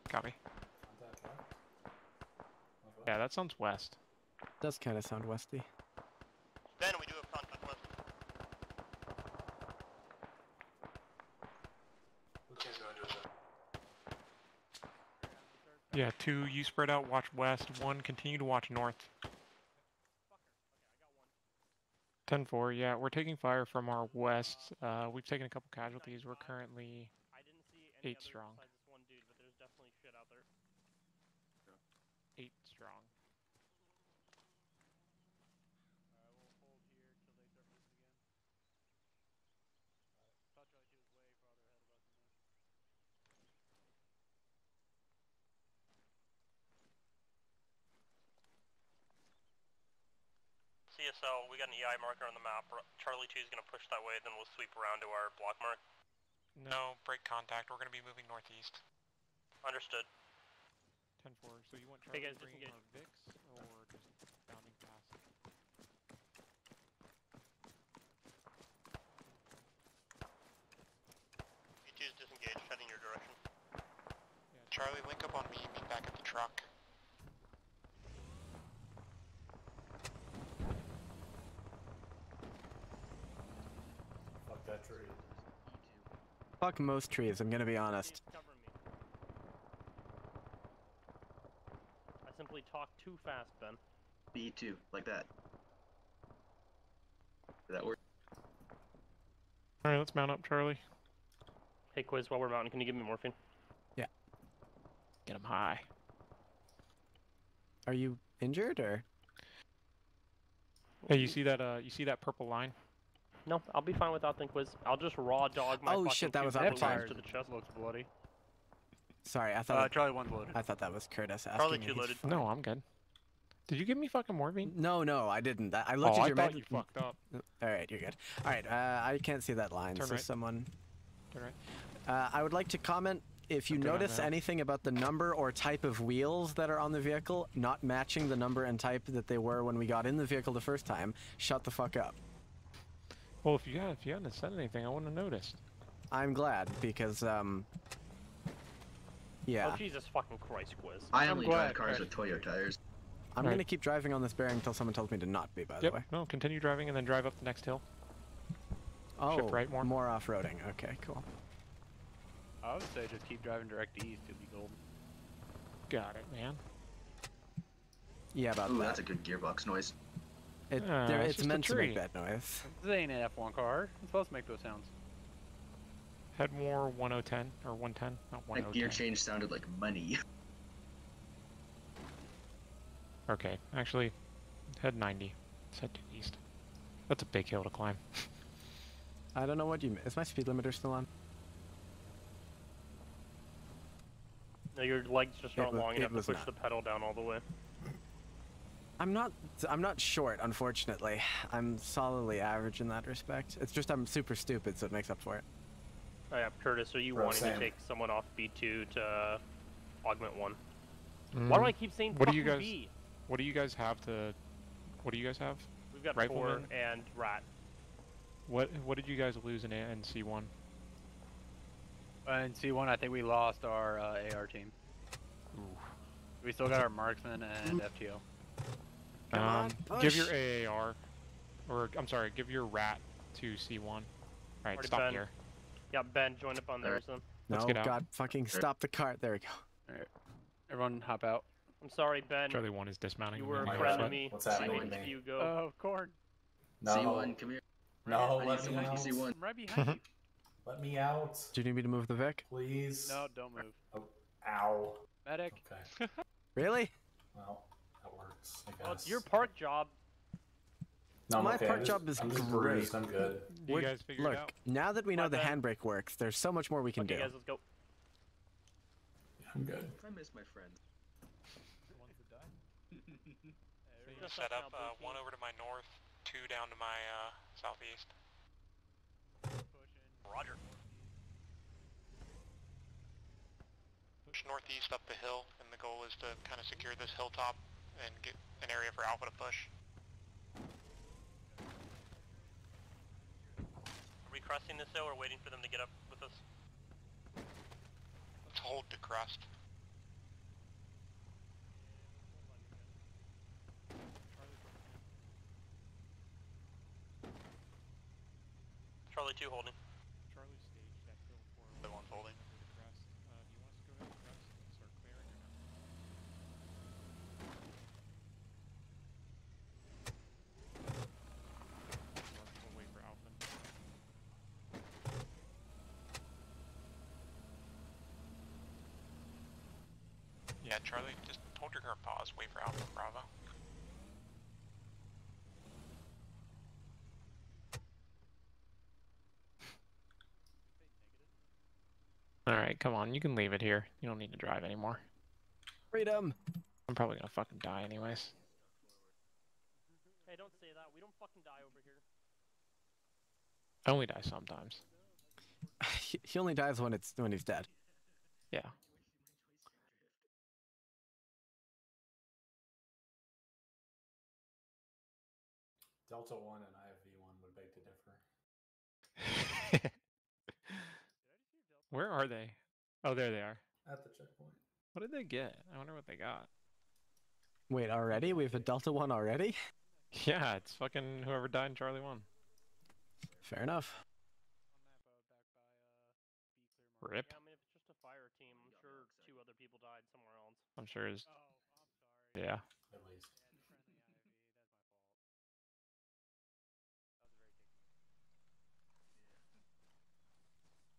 Copy. Yeah, that sounds west. Does kind of sound westy. Ben, we do have contact Yeah, 2, you spread out, watch west. 1, continue to watch north. 10-4, yeah, we're taking fire from our west. We've taken a couple casualties. We're currently 8 strong. 8 strong. CSL, we got an EI marker on the map. Charlie 2 is going to push that way, then we'll sweep around to our block mark. No, break contact. We're going to be moving northeast. Understood. 10-4, so you want Charlie Hey guys, to bring disengage. our Vix or just bounding past? B2 is disengaged, heading your direction. Charlie, link up on me. Meet back at the truck. Fuck that tree. Fuck most trees, I'm gonna be honest. I simply talk too fast, Ben. B2, like that. Did that work? Alright, let's mount up, Charlie. Hey, Quiz, while we're mounting, can you give me morphine? Yeah. Get him high. Are you injured or? Hey, you see that purple line? No, I'll be fine without the Quiz. I'll just raw dog my Oh fucking shit, that was two up fires to to the chest. Looks bloody. Sorry, I thought. Charlie 1's loaded. I thought that was Curtis asking Charlie me. 2 He's loaded. fine. No, I'm good. Did you give me fucking morphine? No, I didn't. I looked at I your thought med. you fucked up. All right, you're good. All right, I can't see that line. Turn so right. someone. Turn right. I would like to comment if you Okay, I'm notice out. anything about the number or type of wheels that are on the vehicle not matching the number and type that they were when we got in the vehicle the first time. Shut the fuck up. Well, if you hadn't said anything, I wouldn't have noticed. I'm glad because yeah. Oh, Jesus fucking Christ, Quiz. I only drive glad, cars Crash. with Toyo tires. I'm Right. gonna keep driving on this bearing until someone tells me to not be. By the Yep. way. No, continue driving and then drive up the next hill. Oh, Shift right more. off-roading. Okay, cool. I would say just keep driving direct east. It'd be gold. Got it, man. Yeah, about Ooh, that. that's a good gearbox noise. It's it's just a meant to make tree. that noise. This ain't an F1 car. It's supposed to make those sounds. Head more 1010 or 110, not That 110. gear change sounded like money. Okay, actually, head 90. Let's head due east. That's a big hill to climb. I don't know what you. Is my speed limiter still on? No, your legs just aren't long it enough to was push not. the pedal down all the way. I'm not short, unfortunately. I'm solidly average in that respect. It's just I'm super stupid, so it makes up for it. Oh yeah, Curtis, are you Bro, wanting same. to take someone off B2 to augment 1? Why do I keep saying What do you fucking guys? B? What do you guys have to? What do you guys have? We've got Rifleman? 4 and Rat. What did you guys lose in C1? In C1, I think we lost our AR team. Ooh. We still got our marksman and FTO. Come on, Give push. your AAR, or I'm sorry, give your rat to C1. All right, Already stop Ben. here. Yeah, Ben, join up on theirs then. Let's No, get out. God, fucking stop the cart. There we go. Alright. Everyone hop out. I'm sorry, Ben. Charlie 1 is dismounting. You and were a moving friend around. to me. What's happening C1 to me? you go. Oh, corn. No. C1, come here. No, I let need me someone out. to C1. I'm right behind you. Let me out, Do you need me to move the Vic? please. No, don't move. Oh, ow. Medic. Okay. Really? Well, that works, I guess. Oh, it's your part job. No, I'm My okay. part job is I'm just great. bruised. I'm good. Do you guys figure Look, it out? now that we know Bye, the Ben. handbrake works, there's so much more we can Okay, do. guys, let's go. I'm good. I miss my friends. Set up 1 over to my north, 2 down to my southeast. Roger. Push northeast up the hill, and the goal is to kind of secure this hilltop and get an area for Alpha to push. Are we crossing this hill or waiting for them to get up with us? Let's hold to crest. Charlie 2 holding. Charlie staged that hill for The one's holding. over the crest. Do you want us to go ahead and crest and start clearing or no? Yeah, Charlie, just hold your current pause. Wait for Alpha Bravo. Alright, come on. You can leave it here. You don't need to drive anymore. Freedom! I'm probably gonna fucking die anyways. Hey, don't say that. We don't fucking die over here. I only die sometimes. He only dies when he's dead. Yeah. Delta 1 and IFV1 would beg to differ. Where are they? Oh, there they are. At the checkpoint. What did they get? I wonder what they got. Wait, already? We have a Delta 1 already? Yeah, it's fucking whoever died in Charlie 1. Fair enough. Rip. Yeah, I mean, if it's just a fire team, I'm sure 2 other people died somewhere else. I'm sure it's... Yeah. At least.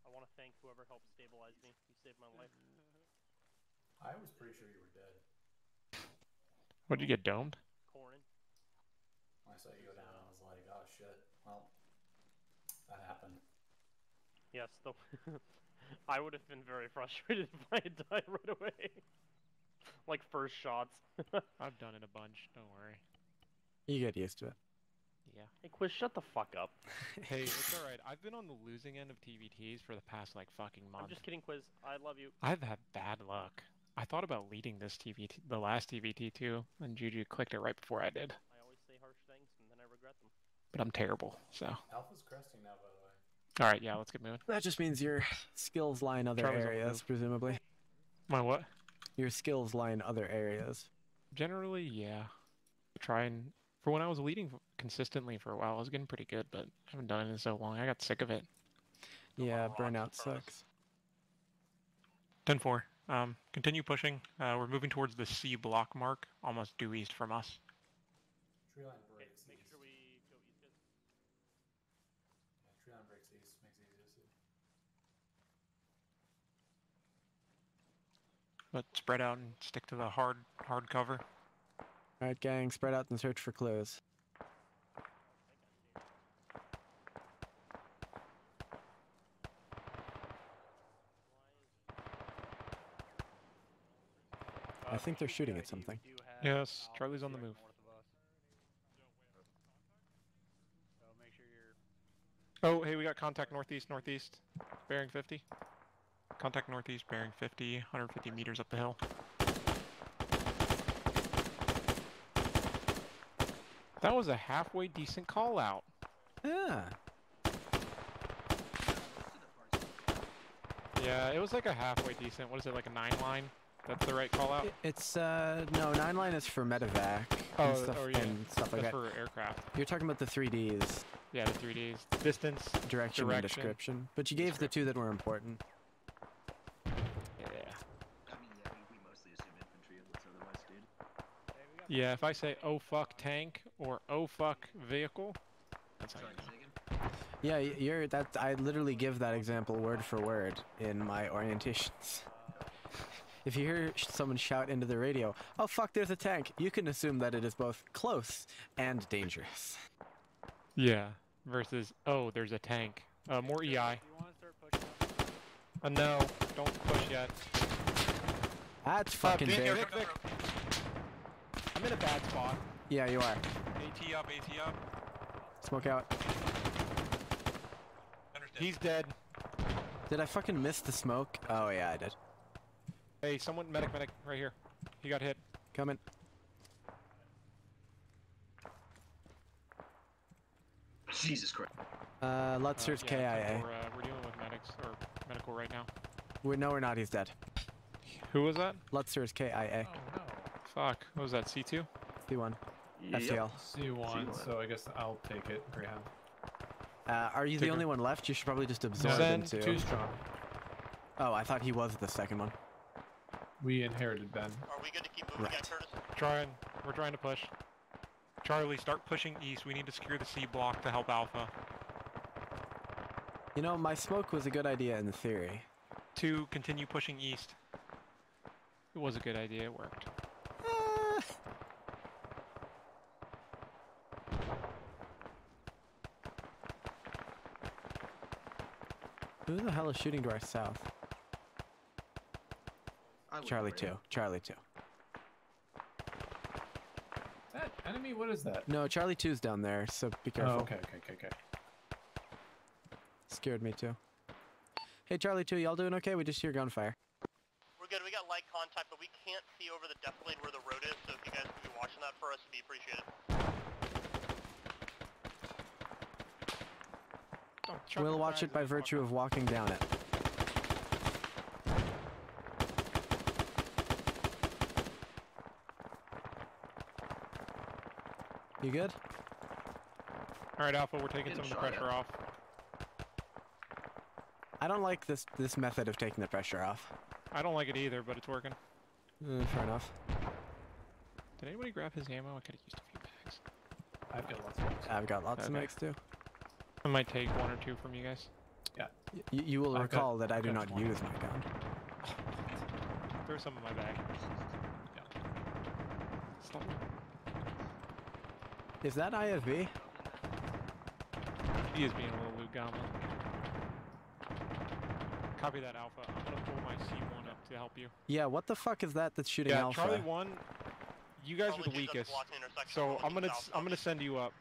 I want to thank whoever helped stabilize me. You saved my life. I was pretty sure you were dead. What, did you get domed? Corin. When I saw you go down, I was like, oh shit. Well, that happened. Yes, though. I would have been very frustrated if I had died right away. Like first shots. I've done it a bunch, don't worry. You get used to it. Yeah. Hey, Quiz, shut the fuck up. Hey, it's alright. I've been on the losing end of TvTs for the past, like, fucking month. I'm just kidding, Quiz. I love you. I've had bad luck. I thought about leading this TvT, the last TvT too, and Juju clicked it right before I did. I always say harsh things and then I regret them. But I'm terrible, so. Alpha's cresting now, by the way. Alright, yeah, let's get moving. That just means your skills lie in other Charlie's on the areas, move. presumably. My what? Your skills lie in other areas. Generally, yeah. Try and... For when I was leading consistently for a while, I was getting pretty good, but I haven't done it in so long. I got sick of it. Yeah, burnout sucks. 10-4. Continue pushing. We're moving towards the C block mark, almost due east from us. Tree line breaks Make east. sure we go east, guys. Yeah, tree line breaks east, makes it easier to see. But spread out and stick to the hard cover. Alright, gang, spread out and search for clues. I think they're shooting at something. Yes, Charlie's on the move. Oh, hey, we got contact northeast, bearing 50. Contact northeast, bearing 50, 150 meters up the hill. That was a halfway decent call out. Yeah. Yeah, it was like a halfway decent. What is it, like a 9-line? That's the right call out? It's, no, 9-line is for medevac and stuff, yeah. and stuff like That's that. for aircraft. You're talking about the 3Ds. Yeah, the 3Ds. Distance, Direction and description. But you gave the 2 that were important. Yeah. I mean, yeah, we mostly assume infantry unless otherwise, dude. Yeah, if I say, oh fuck tank, or oh fuck vehicle, that's how you know. Yeah, I literally give that example word for word in my orientations. If you hear someone shout into the radio, oh fuck, there's a tank, you can assume that it is both close and dangerous. Yeah, versus, oh, there's a tank. More EI. No, don't push yet. That's fucking big. Vic. I'm in a bad spot. Yeah, you are. AT up, AT up. Smoke out. He's dead. Did I fucking miss the smoke? Oh yeah, I did. Hey, someone, medic, right here. He got hit. Coming. Jesus Christ. Let's search KIA. We're dealing with medics, or medical right now. No, we're not, he's dead. Who was that? Let's search KIA. Oh no. Fuck, what was that, C2? C1. Yep. FTL. C1, so I guess I'll take it, Greyhound. Are you the only one left? You should probably just absorb Zen, into... too strong. Oh, I thought he was the second one. We inherited Ben. Are we good to keep moving again, Curtis? We're trying to push. Charlie, start pushing east. We need to secure the C block to help Alpha. You know, my smoke was a good idea in theory. 2, continue pushing east. It was a good idea. It worked. Who the hell is shooting to our south? Charlie 2. Charlie 2. That enemy? What is that? No, Charlie 2's down there, so be careful. Oh, okay. Scared me too. Hey, Charlie 2, y'all doing okay? We just hear gunfire. We're good. We got light contact, but we can't see over the depth blade where the road is, so if you guys could be watching that for us, it'd be appreciated. We'll watch it by virtue of walking down it. You good? Alright, Alpha, we're taking some of the pressure off. I don't like this method of taking the pressure off. I don't like it either, but it's working. Fair enough. Did anybody grab his ammo? I could have used a few bags. I've got lots of mags. I've got lots of Okay. mags too. I might take 1 or 2 from you guys. Yeah. You will I've recall got- that I I've do got not 20. use my gun. Throw some in my bag. Stop. Is that IFV? He is being a little loot goblin. Copy that, Alpha. I'm gonna pull my C1 up to help you. Yeah, what the fuck is that that's shooting Yeah, Alpha? Charlie 1, you guys are the weakest. So I'm gonna send you up.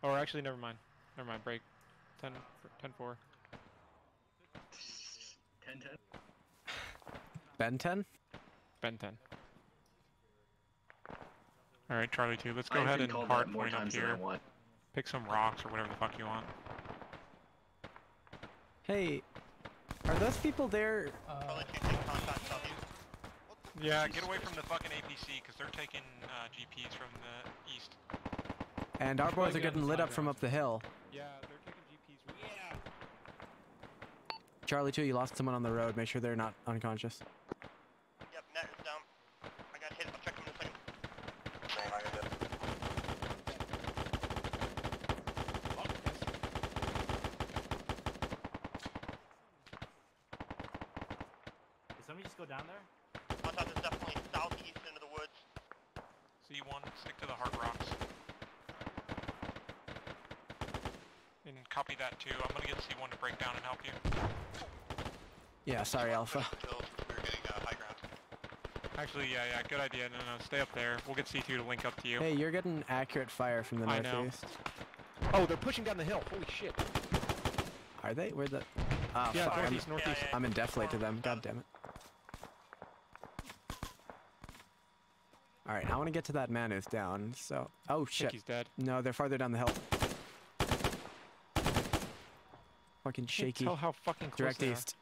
Or actually, never mind. Never mind. Break. 10-4. 10-10. Ben 10? Ben 10. Alright, Charlie 2, let's go I've ahead been and called hard that more point up times than I here. want. Pick some rocks or whatever the fuck you want. Hey, are those people there? Yeah, get away from the fucking APC, because they're taking GPs from the east. And our boys are getting lit up from up the hill. Yeah, they're taking GPs from the east. Charlie 2, you lost someone on the road. Make sure they're not unconscious. Yep, net is down. I got hit. I'll check him in a second. Did somebody just go down there? Contact is definitely southeast into the woods. C1, stick to the hard rocks. And copy that too. I'm gonna get C1 to break down and help you. Yeah, sorry, Alpha. Actually, yeah, good idea. No, stay up there. We'll get C2 to link up to you. Hey, you're getting accurate fire from the I know. northeast. Oh, they're pushing down the hill. Holy shit. Are they? Where the? Ah, Yeah, fuck. northeast. I'm in deflate to them. God damn it. All right, I want to get to that man who's down. So, oh shit. he's dead. No, they're farther down the hill. Fucking shaky. Tell how fucking close Direct they are. east.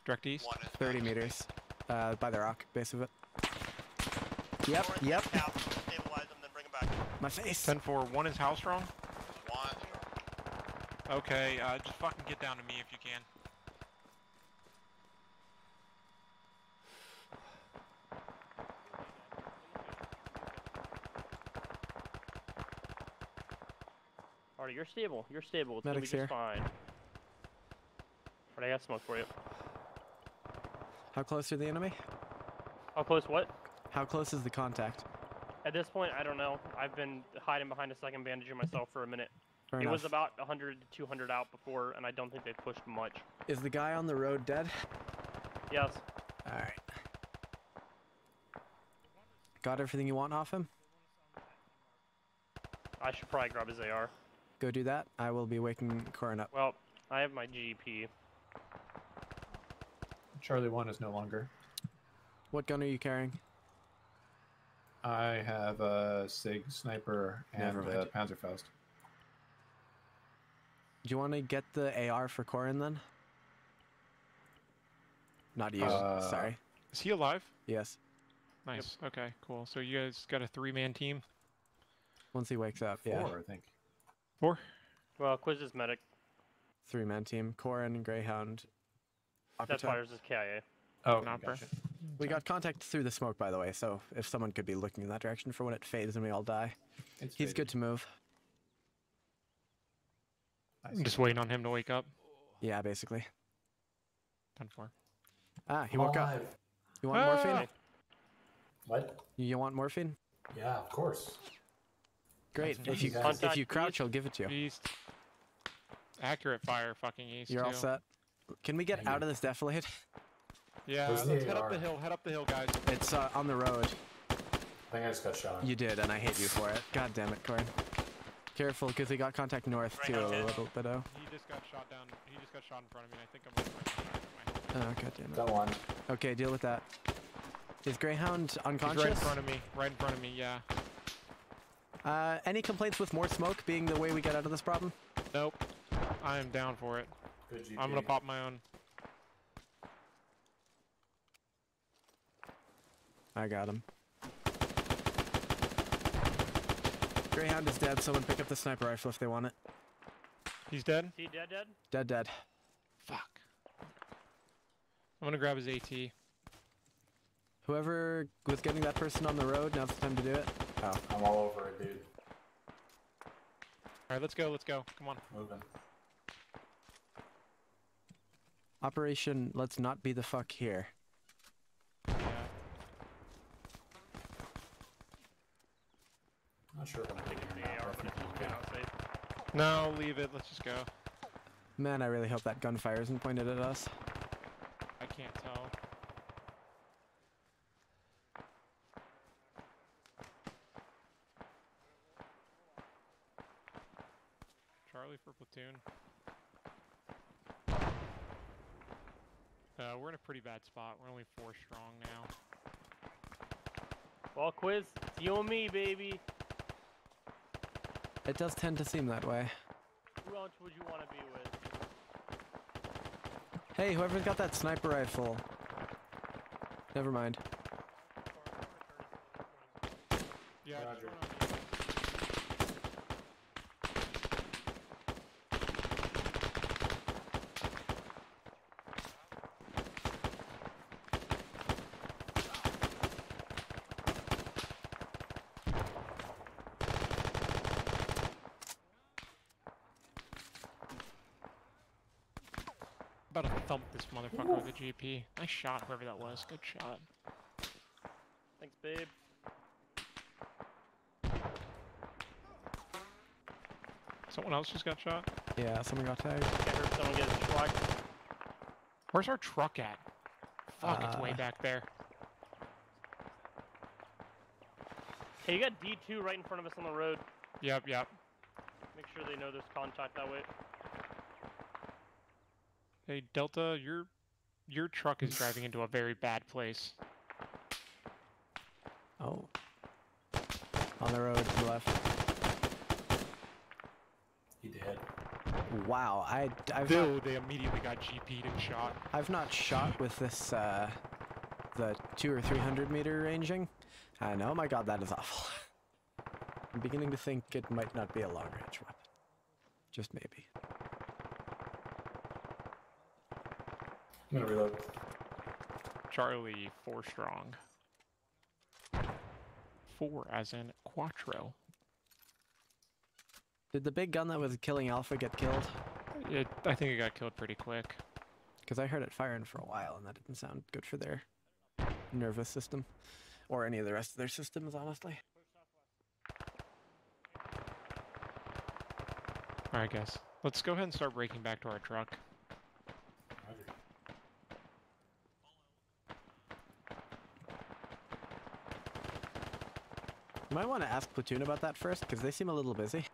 Direct east. 30 meters. By the rock base of it. Yep. Stabilize them, then bring them back. My face. 10-4. 1 is how strong? 1. Okay, just fucking get down to me if you can. Alright, you're stable. You're stable. It's Medic's gonna be just here. fine. Alright, I got smoke for you. How close are the enemy? How close what? How close is the contact? At this point, I don't know. I've been hiding behind a second bandaging myself for a minute. Fair it enough. was about 100 to 200 out before, and I don't think they pushed much. Is the guy on the road dead? Yes. All right. Got everything you want off him? I should probably grab his AR. Go do that. I will be waking Corin up. Well, I have my GP. Charlie 1 is no longer. What gun are you carrying? I have a SIG sniper and Never a mind. Panzerfaust. Do you want to get the AR for Corin then? Not you. Sorry. Is he alive? Yes. Nice. Okay, cool. So you guys got a 3-man team? Once he wakes up, yeah. 4, I think. 4? Well, Quiz is medic. 3-man team. Corin, Greyhound. Deathfire's is KIA. Oh, Not gotcha. We got contact through the smoke, by the way, so if someone could be looking in that direction for when it fades and we all die. It's He's faded. good to move. I'm just waiting on him to wake up. Yeah, basically. 10-4. Ah, he woke up. You want morphine? What? You want morphine? Yeah, of course. Great. That's If you crouch, I'll give it to you. East. Accurate fire, fucking east. You're all too. set. Can we get out of this defilade? Yeah, Where's let's the head up AR? the hill. Head up the hill, guys. It's on the road. I think I just got shot. You did, and I hate you for it. God damn it, Corey. Careful, because he got contact north too, a little bit. Oh, He just got shot down. He just got shot in front of me. I think I'm god damn it. Got one. Okay, deal with that. Is Greyhound unconscious? He's right in front of me. Right in front of me. Yeah. Any complaints with more smoke being the way we get out of this problem? Nope. I am down for it. Good GP. I'm gonna pop my own. I got him. Greyhound is dead. Someone pick up the sniper rifle if they want it. He's dead? Is he dead? Dead. Fuck. I'm gonna grab his AT. Whoever was getting that person on the road, now's the time to do it. Oh. I'm all over it, dude. Alright, let's go. Come on. Moving. Operation Let's Not Be the Fuck Here. Yeah. Not sure if I'm taking an AR, but No, leave it. Let's just go. Man, I really hope that gunfire isn't pointed at us. I can't tell. Charlie for platoon. We're in a pretty bad spot. We're only 4 strong now. Well, Quiz, it's you and me, baby. It does tend to seem that way. Who else would you want to be with? Hey, whoever's got that sniper rifle. Never mind. Yeah, Roger. About to thump this motherfucker with a GP. Nice shot, whoever that was. Good shot. Thanks, babe. Someone else just got shot? Yeah, someone got tagged. I heard someone get a truck. Where's our truck at? Fuck, it's way back there. Hey, you got D2 right in front of us on the road. Yep. Make sure they know there's contact that way. Hey, Delta, your truck is driving into a very bad place. Oh. On the road to the left. He did. Wow, I've They immediately got GP'd and shot. I've not shot with this the 200 or 300 meter ranging. And oh my god, that is awful. I'm beginning to think it might not be a long range weapon. Just maybe. I'm gonna reload. Charlie, 4 strong. 4 as in Quattro. Did the big gun that was killing Alpha get killed? I think it got killed pretty quick. Because I heard it firing for a while and that didn't sound good for their nervous system. Or any of the rest of their systems, honestly. Alright, guys. Let's go ahead and start breaking back to our truck. You might want to ask Platoon about that first, because they seem a little busy.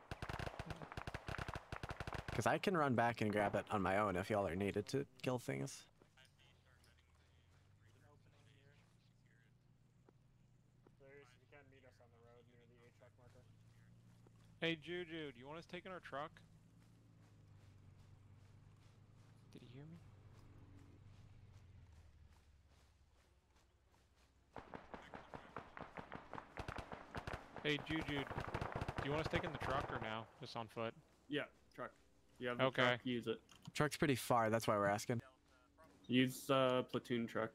Because I can run back and grab it on my own if y'all are needed to kill things. Hey, Juju, do you want us taking our truck? Did he hear me? Hey, Juju, do you want us taking the truck or now? Just on foot? Yeah, truck. You have the Okay. truck, use it. Truck's pretty far, that's why we're asking. Use platoon truck.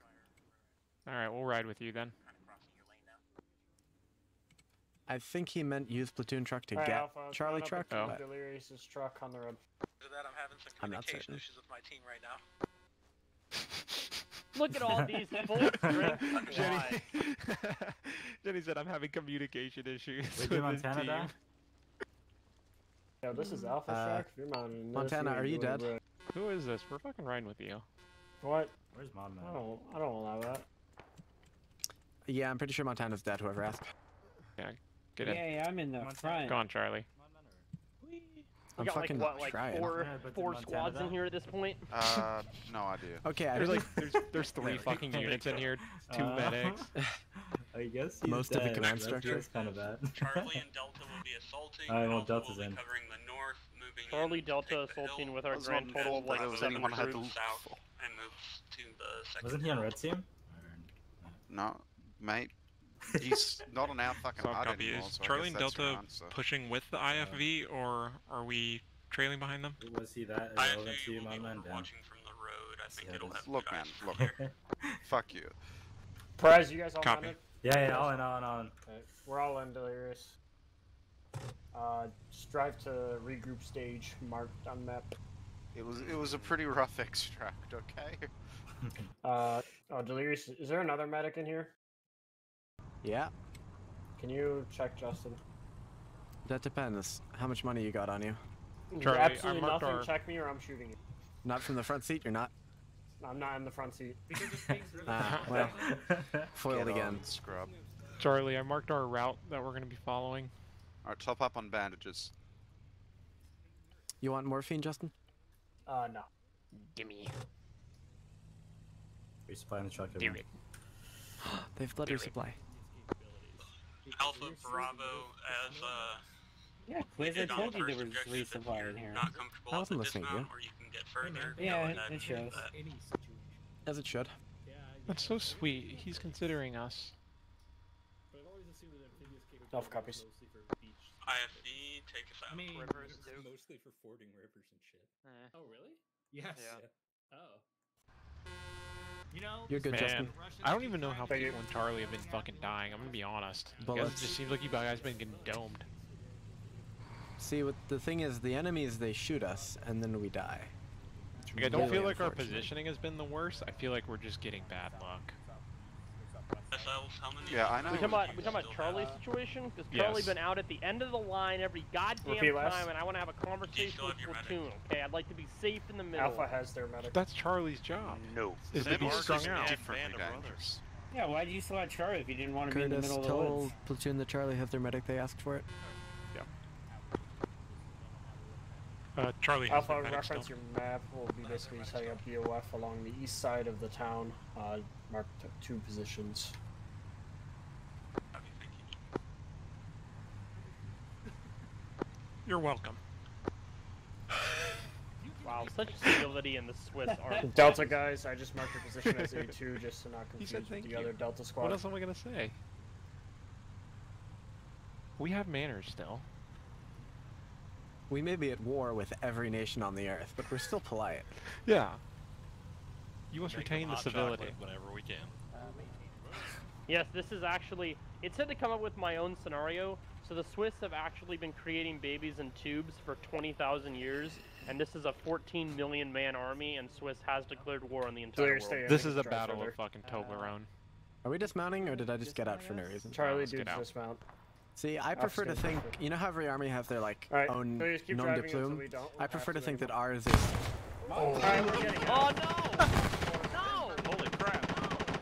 Alright, we'll ride with you then. I think he meant use Platoon truck to Alright, get Alpha, let's Charlie run up truck. and but Delirious' truck on the road. After that, I'm having some I'm not communication certain. issues with my team right now. Look at all these full strength squads. Jenny said I'm having communication issues Wait, with did this Montana team. die? Yeah, this is Alpha Shack. If you're mounting this, Montana, you are you doing dead? right. Who is this? We're fucking riding with you. What? Where's Mom, man? I don't allow that. Yeah, I'm pretty sure Montana's dead, whoever asked. Yeah, get in. Yeah, I'm in the front. Go on, Charlie. We got like fucking what, like trying. four squads in here at this point? No idea. Okay, There's like there's 3 fucking units in here, 2 medics. I guess most of the command structure. That's kind of bad. Charlie and Delta will be assaulting. Alright, well, Alpha Delta's will be in. covering the north, moving Charlie in, Delta take the assaulting hill, with our grand total of like and 7 anyone had to troops. south and move to the second. Wasn't he on red team? No, mate. He's not on our fucking Soft HUD copy. anymore, Is so I Charlie guess and that's Delta around, so. pushing with the IFV, or are we trailing behind them? Was he that irrelevant to you, my man? Watching from the road, I think it'll have Look, good man, eyes look. Fuck you. Prize, you guys all Copy. mounted? Yeah, all in, all in, all in. Okay. We're all in Delirious. Strive to regroup stage marked on map. It was a pretty rough extract, okay? Delirious, is there another medic in here? Yeah, Can you check Justin? that depends. How much money you got on you? Charlie, Absolutely I marked nothing. our- Check me or I'm shooting you. Not from the front seat, you're not? I'm not in the front seat. Well, foiled Get again. on, scrub. Charlie, I marked our route that we're gonna be following. Alright, top up on bandages. You want morphine, Justin? No. Gimme. Resupply in the truck. Do it. They've let her supply. Alpha Bravo as Yeah, Quiz, I did on told the you there first was objective, if resupply you're in here. not comfortable I at wasn't the listening to you. dismount, or you can get further. Yeah, go ahead it and do shows. that. As it should. That's so sweet. He's considering us. Alpha copies. IFV, take us out. Rivers mostly for fording rivers and shit. Eh. Oh really? Yes. Yeah. Oh. You know, You're good, Man, Justin. I don't even know how people and Charlie have been fucking dying. I'm gonna be honest. You guys, it Bullets. just seems like you guys been getting domed. See, what the thing is, the enemies, they shoot us, and then we die. Like, I don't Really feel like our unfortunate. positioning has been the worst. I feel like we're just getting bad luck. Yeah, I know. We talking about Charlie's situation? Because Charlie's Yes. been out at the end of the line every goddamn Repeat last. time, and I want to have a conversation with Platoon. Okay, I'd like to be safe in the middle. Alpha has their medic. That's Charlie's job. No. Is to Them be ours strung is out. differently dangerous. Yeah, why did you select Charlie if you didn't want to be in the Curtis middle of the told woods? Platoon that Charlie has their medic, they asked for it. Charlie has Alpha, the medic reference still. your map. We'll be basically setting up BOF along the east side of the town. Mark 2 positions. You're welcome. Wow, such stability in the Swiss army. Delta guys, I just marked your position as A2 just to not He said confuse with thank the you. other Delta squad. What else am I gonna say? We have manners still. We may be at war with every nation on the earth, but we're still polite. Yeah. You must Drink retain the hot civility. chocolate whenever we can. Yes, this is actually. It said to come up with my own scenario. So the Swiss have actually been creating babies in tubes for 20,000 years, and this is a 14 million man army, and Swiss has declared war on the entire world. This is a battle of fucking Toblerone. Are we dismounting, or did I just get out for no reason? Charlie, let's get dudes out. dismount. See, I prefer to Upstairs, think, upstairs. you know how every army have their like Alright, own so you just keep nom de driving until plume? we don't I have prefer to to think that anymore. ours is. Alright, we're getting Oh out. no! No! Holy crap.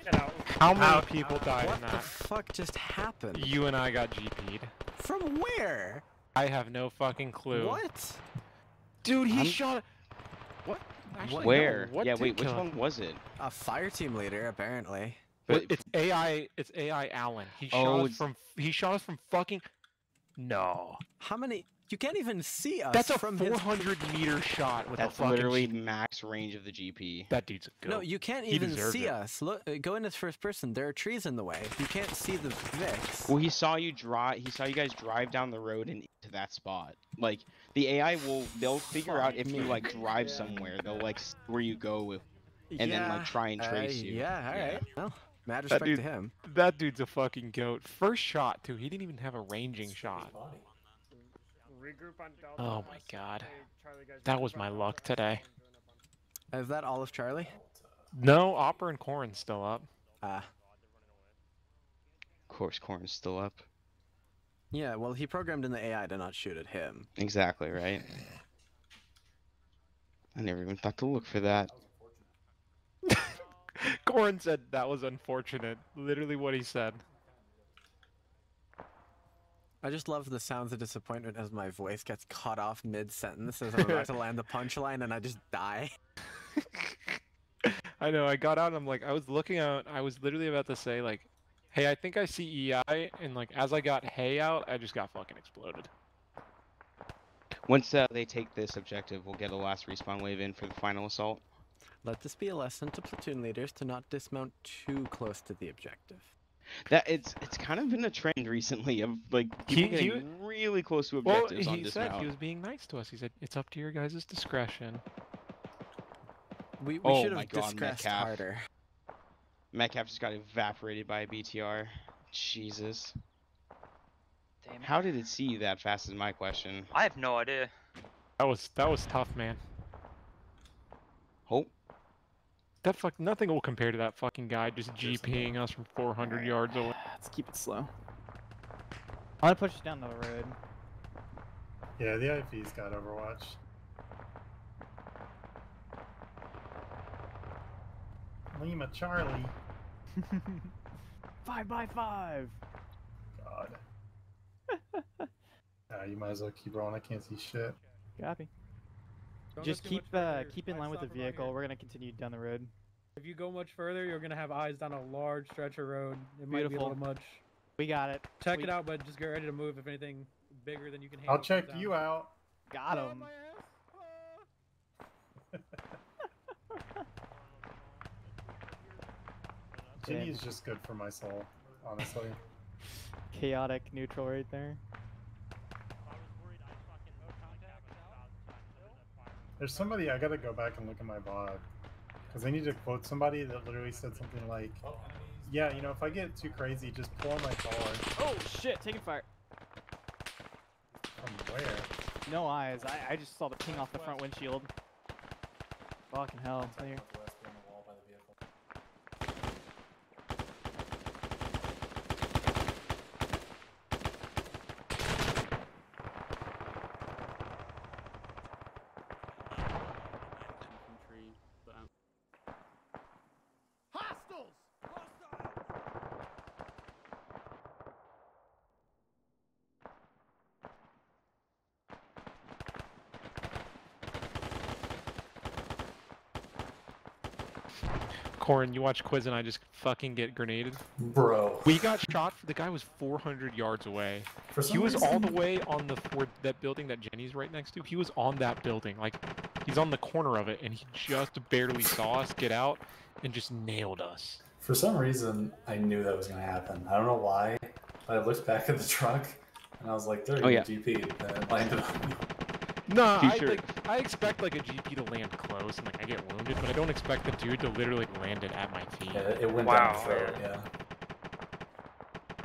Get out. How many people died What in the that? fuck just happened? You and I got GP'd. From where? I have no fucking clue. What? Dude, he shot. What? Actually, Where? no, what Yeah, did wait, which kill him? one was it? A fire team leader, apparently. But it's AI. It's AI Allen. He shot Oh, us from. He shot us from fucking. No. How many? You can't even see us. That's a from 400-meter shot with That's a fucking. literally max range of the GP. That dude's a goat. No, you can't He even deserves see it. us. Look, go into first person. There are trees in the way. You can't see the Vix. Well, he saw you drive. He saw you guys drive down the road and into that spot. Like the AI will, they'll figure out if you like drive somewhere. They'll like see where you go, and then like try and trace you. Yeah, all right. Well, mad That respect dude, to him. that dude's a fucking goat. First shot too. He didn't even have a ranging shot. Regroup on Delta. Oh my god. Hey, Charlie, guys, That regroup was on my Delta. luck today. Is that all of Charlie? No, Opera and Corrin's still up. Ah. Of course, Corn's still up. Yeah, well, he programmed in the AI to not shoot at him. Exactly, right? I never even thought to look for that. Corrin said that was unfortunate. Literally what he said. I just love the sounds of disappointment as my voice gets cut off mid-sentence as I'm about to land the punchline and I just die. I know, I got out and I'm like, I was looking out, I was literally about to say like, hey, I think I see EI, and like, as I got hey out, I just got fucking exploded. Once they take this objective, we'll get a last respawn wave in for the final assault. Let this be a lesson to platoon leaders to not dismount too close to the objective. That it's kind of been a trend recently of like people getting really close to objectives on dismount. He said he was being nice to us. He said it's up to your guys' discretion. We Oh should my have God, discussed Metcalf. harder. Metcalf just got evaporated by a BTR. Jesus. Damn it. How did it see you that fast is my question. I have no idea. That was tough, man. Hope. That nothing will compare to that fucking guy just GPing us from 400 yards away. Let's keep it slow. I want to push down the road. Yeah, the IP's got Overwatch. Lima Charlie. 5x5. God. You might as well keep rolling. I can't see shit. Copy. Don't Just go too keep much further. keep in line with the Stop around vehicle. here. We're gonna continue down the road. If you go much further, you're gonna have eyes down a large stretch of road. It might be a Beautiful. little much. We got it. Check We- it out, but just get ready to move if anything bigger than you can handle. I'll check comes you out. Got him. Ginny is just good for my soul, honestly. Chaotic neutral right there. There's somebody, I gotta go back and look at my VOD. Because I need to quote somebody that literally said something like, yeah, you know, if I get too crazy, just pull on my collar. Oh shit, taking fire. From where? No eyes. I just saw the ping off the front windshield. Fucking hell. Here. Corrin, you watch Quiz and I just fucking get grenaded. Bro. We got shot. The guy was 400 yards away. For some He was all the reason- way on that building that Jenny's right next to. He was on that building. Like, he's on the corner of it, and he just barely saw us get out and just nailed us. For some reason, I knew that was going to happen. I don't know why, but I looked back at the truck, and I was like, there you go, GP, and it landed on me. No, I expect like a GP to land close and like I get wounded, but I don't expect the dude to literally land it at my feet. Yeah, it went down the throat, yeah.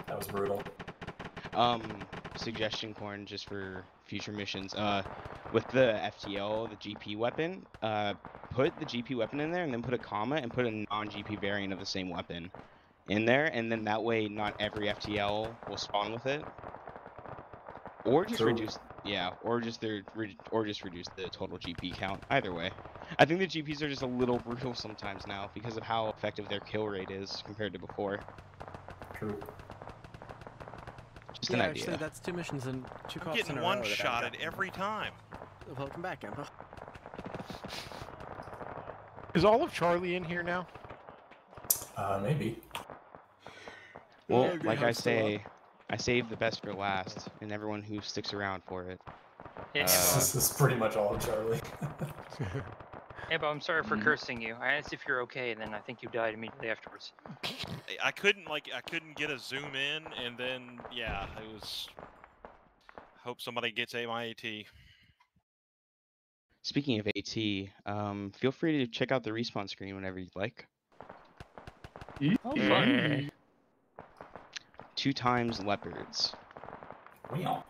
That was brutal. Suggestion, Corn, just for future missions. With the FTL, the GP weapon, put the GP weapon in there and then put a comma and put a non-GP variant of the same weapon in there, and then that way not every FTL will spawn with it. Or just reduce, yeah, or just reduce the total GP count. Either way, I think the GPs are just a little brutal sometimes now because of how effective their kill rate is compared to before. True. Just an idea. Actually, that's 2 missions and 2 I'm cops getting in a one row that I've shotted gotten. every time. Welcome back, Emma. Is all of Charlie in here now? Maybe. Well, like I say, I save the best for last, and everyone who sticks around for it. Yeah, This is pretty much all of Charlie. Yeah, but I'm sorry for cursing you. I asked if you're okay, and then I think you died immediately afterwards. I couldn't get a zoom in, and then yeah, it was. Hope somebody gets AT. Speaking of AT, feel free to check out the respawn screen whenever you'd like. Oh, fun. 2 times leopards. Wow.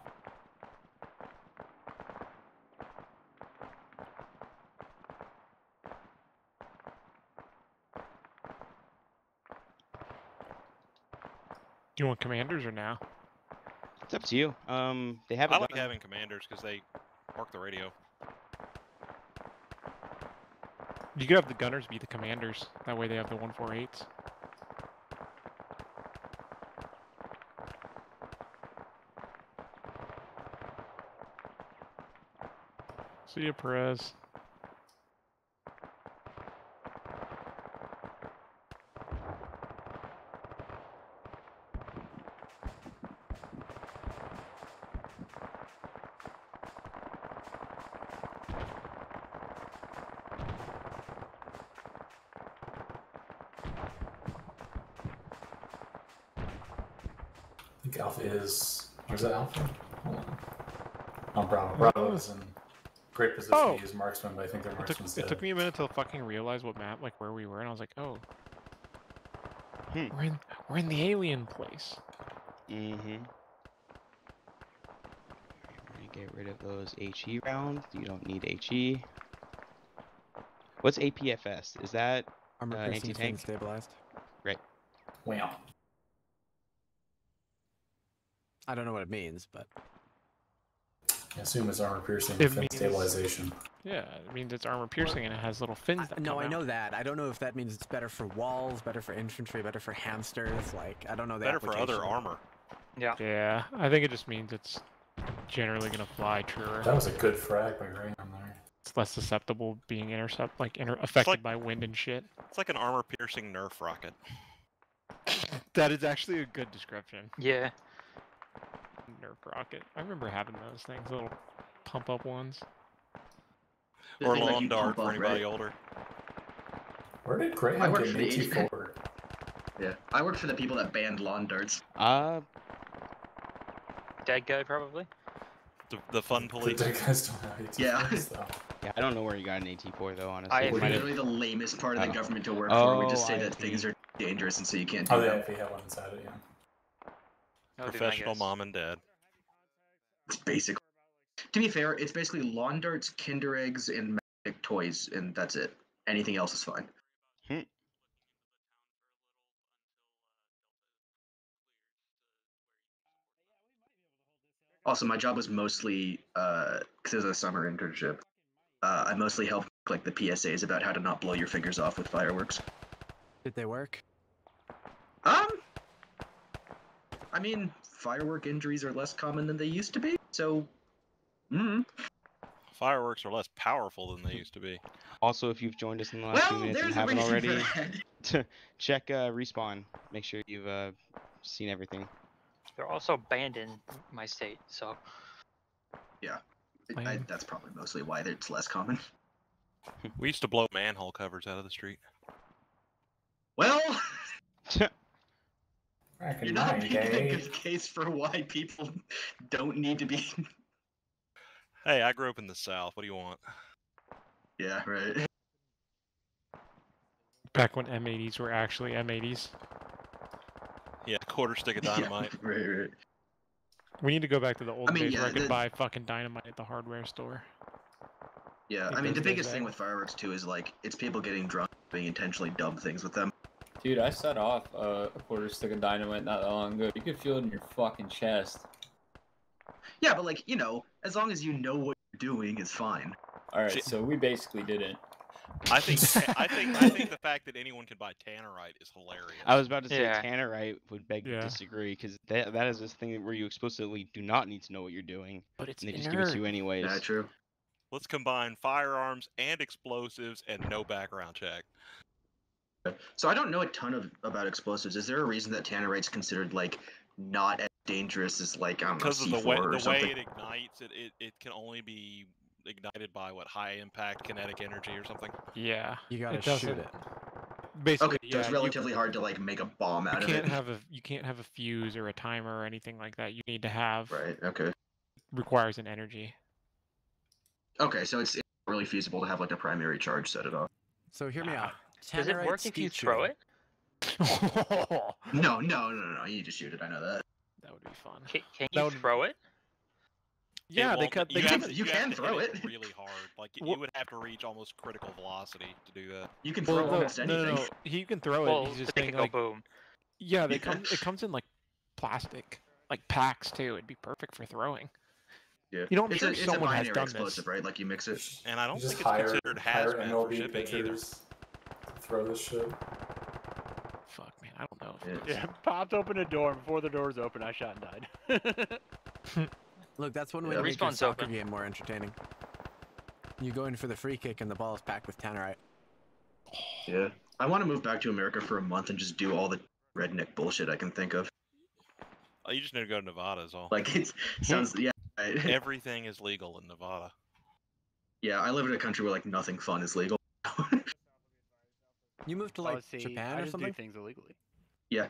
Do you want commanders or now? It's up to you. They have. I like having commanders because they mark the radio. You could have the gunners be the commanders. That way they have the 148s. See ya, Perez. I think Alpha is. Where's that Alpha? Hold on. Oh, Bravo. Bravo is in great position to use marksman, but I think their marksman's It dead. took me a minute to fucking realize what map, like where we were, and I was like, oh, we're in the alien place. Mm-hmm. Get rid of those HE rounds. You don't need HE. What's APFS? Is that armor piercing anti-tank? and stabilized? Right. Wow. I don't know what it means, but I assume it's armor piercing It and means- stabilization. Yeah, it means it's armor piercing and it has little fins that no, come I out. know that. I don't know if that means it's better for walls, better for infantry, better for hamsters. Like, I don't know the Better for other application. armor. Yeah. Yeah, I think it just means it's generally gonna fly truer. That was a good frag by Ray on there. It's less susceptible being affected like- by wind and shit. It's like an armor-piercing Nerf rocket. That is actually a good description. Yeah. Nerf rocket. I remember having those things, little pump-up ones. Or thing that lawn you dart pump for up, anybody right? older. Where did Graham I work get for an the AT4? Yeah, I worked for the people that banned lawn darts. Dead guy, probably. The fun police. The dead guys don't have AT4s, Yeah. though. Yeah, I don't know where you got an AT4 though, honestly. We're It might have- literally the lamest part of the government to work Oh, for. We just say that IFE. things are dangerous and so you can't do Oh, they them. actually have one inside it, yeah. Professional mom and dad. It's basic. To be fair, it's basically lawn darts, Kinder eggs, and magic toys, and that's it. Anything else is fine. Also, my job was mostly, because it was a summer internship, I mostly helped like the PSAs about how to not blow your fingers off with fireworks. Did they work? I mean, firework injuries are less common than they used to be, so, Fireworks are less powerful than they used to be. Also, if you've joined us in the last few Well, minutes and there's a haven't reason already, for check respawn. Make sure you've seen everything. They're also banned in my state, so. Yeah, that's probably mostly why it's less common. We used to blow manhole covers out of the street. Well, Back you're in not my making a day. good case for why people don't need to be. Hey, I grew up in the South. What do you want? Yeah, right. Back when M80s were actually M80s. Yeah, quarter stick of dynamite. Right. We need to go back to the old I mean, days where yeah, I could the- buy fucking dynamite at the hardware store. Yeah, I mean, the biggest thing with fireworks too is like it's people getting drunk, being intentionally dumb things with them. Dude, I set off a quarter stick of dynamite not that long ago. You could feel it in your fucking chest. Yeah, but like as long as you know what you're doing is fine. All right, so we basically didn't. I think the fact that anyone can buy tannerite is hilarious. I was about to say Yeah. tannerite would beg to disagree because that is this thing where you explicitly do not need to know what you're doing, but it's and they just give it to you anyways. Yeah, true. Let's combine firearms and explosives and no background check. So I don't know a ton about explosives. Is there a reason that tannerite's considered like not as dangerous as like I don't know Because of C4 the way or something? it ignites, it can only be ignited by what high impact kinetic energy or something. Yeah, You gotta it doesn't- shoot it. Basically, Okay, so it's yeah, relatively hard to like make a bomb out of it. You can't have a fuse or a timer or anything like that. You need to have Right. Okay. requires an energy. Okay, so it's really feasible to have like a primary charge set it off. So hear me out. Does it Tannerite work if you skeet throw shooting. it? No. You need to shoot it. I know that. That would be fun. Can That you would- throw it? Yeah, they cut. They You cut have to- you have can to throw hit it. really hard. Like you would have to reach almost critical velocity to do that. You can Well, throw almost no, anything. no, you can throw it. Well, He's just they saying can go like, boom. yeah, it comes in like plastic, like packs too. It'd be perfect for throwing. Yeah. You know, I'm it's sure a, it's someone a has binary done explosive, this. right? Like you mix it. And I don't You think just it's considered hire hazmat for MLB shipping either. pitchers to throw this shit. Fuck, man, I don't know. Yeah, popped open a door, and before the door's open, I shot and died. Look, that's one way Yeah. to make your Respawn's soccer open. game more entertaining. You go in for the free kick and the ball is packed with tannerite. Yeah. I want to move back to America for a month and just do all the redneck bullshit I can think of. Oh, you just need to go to Nevada is all. Like it sounds, yeah. Right. Everything is legal in Nevada. Yeah, I live in a country where like nothing fun is legal. You moved to Oh, like see, Japan I or just something? do things illegally. Yeah.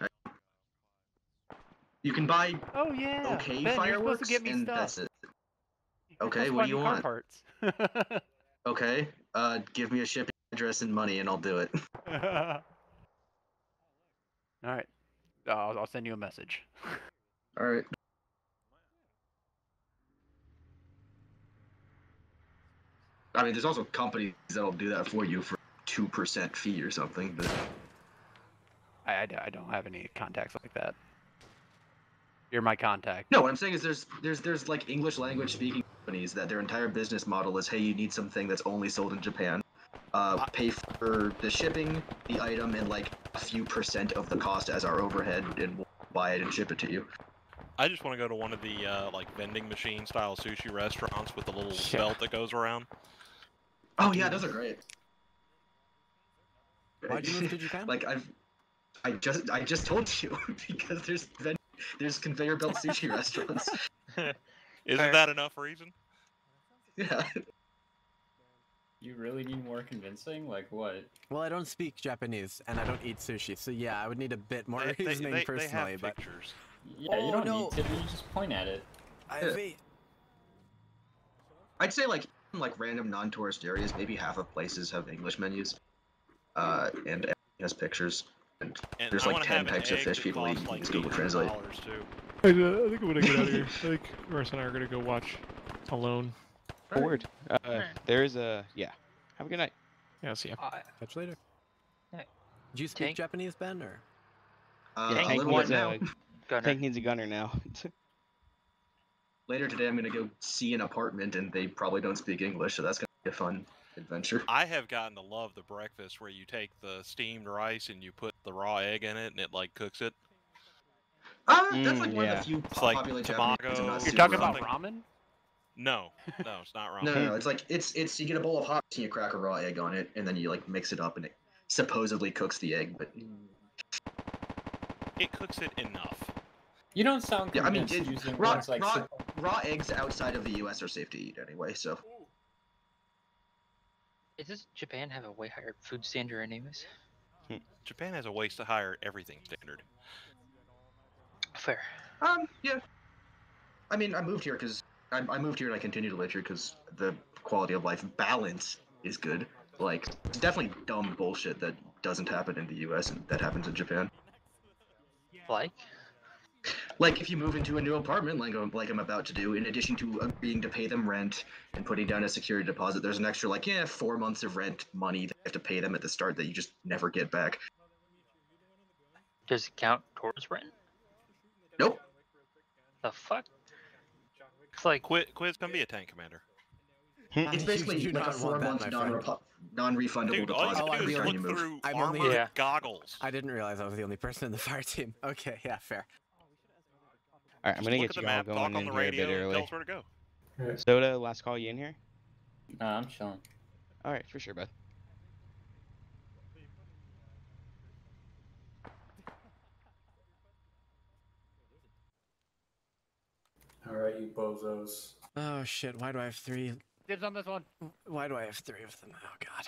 You can buy Oh yeah. okay Ben, you're supposed fireworks to get me and stuff. that's it. I'll Okay, what find do you car want? parts. Okay, give me a shipping address and money and I'll do it. All right. I'll send you a message. All right. I mean, there's also companies that'll do that for you for 2% fee or something, but I don't have any contacts like that. You're my contact. no, what I'm saying is there's like English language speaking companies that their entire business model is, hey, you need something that's only sold in Japan. Pay for the shipping, the item, and like a few % of the cost as our overhead, and we'll buy it and ship it to you. I just want to go to one of the like vending machine style sushi restaurants with the little belt that goes around. Oh yeah, those are great. Why'd you move to Japan? Like I just told you because there's conveyor belt sushi restaurants. Isn't that enough reason? Yeah. You really need more convincing? Like what? Well, I don't speak Japanese and I don't eat sushi, so yeah, I would need a bit more reasoning personally. have but pictures. Yeah, you Oh, don't no. need to. You just point at it. I'd say like in like random non-tourist areas, maybe half of places have English menus, and everything has pictures. And there's I like wanna 10 have an types of egg fish that people eat. costs, You like, use Google Translate. $800 too. I think I'm gonna get out of here. I think Russ and I are gonna go watch Alone. Forward. There's a yeah. Have a good night. Yeah, see ya. Catch you later. Alright. Do you speak Tank? Japanese, Ben, or? A Tank little bit needs now. a Tank needs a gunner now. Later today, I'm gonna go see an apartment, and they probably don't speak English, so that's gonna be a fun adventure. I have gotten to love the breakfast where you take the steamed rice and you put the raw egg in it and it like cooks it. That's like one of yeah. the few It's like popular Japanese foods I'm tamago. not You're super talking on. about ramen? No, it's not ramen. No, it's like it's you get a bowl of hot and you crack a raw egg on it, and then you like mix it up, and it supposedly cooks the egg, but It cooks it enough. You don't sound yeah, I mean, convinced using raw, words like raw eggs outside of the U.S. are safe to eat anyway. So Does Japan have a way higher food standard anyways? Japan has a way higher everything standard. Fair. yeah. I mean, I moved here because I moved here and I continue to live here because the quality of life balance is good. Like, it's definitely dumb bullshit that doesn't happen in the U.S. and that happens in Japan. Like if you move into a new apartment, like I'm about to do, in addition to agreeing to pay them rent and putting down a security deposit, there's an extra 4 months of rent money that you have to pay them at the start that you just never get back. Does it count towards rent? Nope. The fuck? It's like Quiz, come be a tank commander. It's basically you do like a not want that, 4 month my friend. non-refundable Dude, all you deposit gotta do every is time look you move. through I'm armored only- goggles. I didn't realize I was the only person in the fire team. Okay, yeah, fair. All right, I'm gonna Look get at you the all map, going talk on in the here a radio, bit and tell early. us where to go. Soda, last call you in here? Nah, I'm chilling. All right, for sure, bud. Alright, you bozos. Oh shit! Why do I have 3? Dibs on this one. Why do I have 3 of them? Oh god.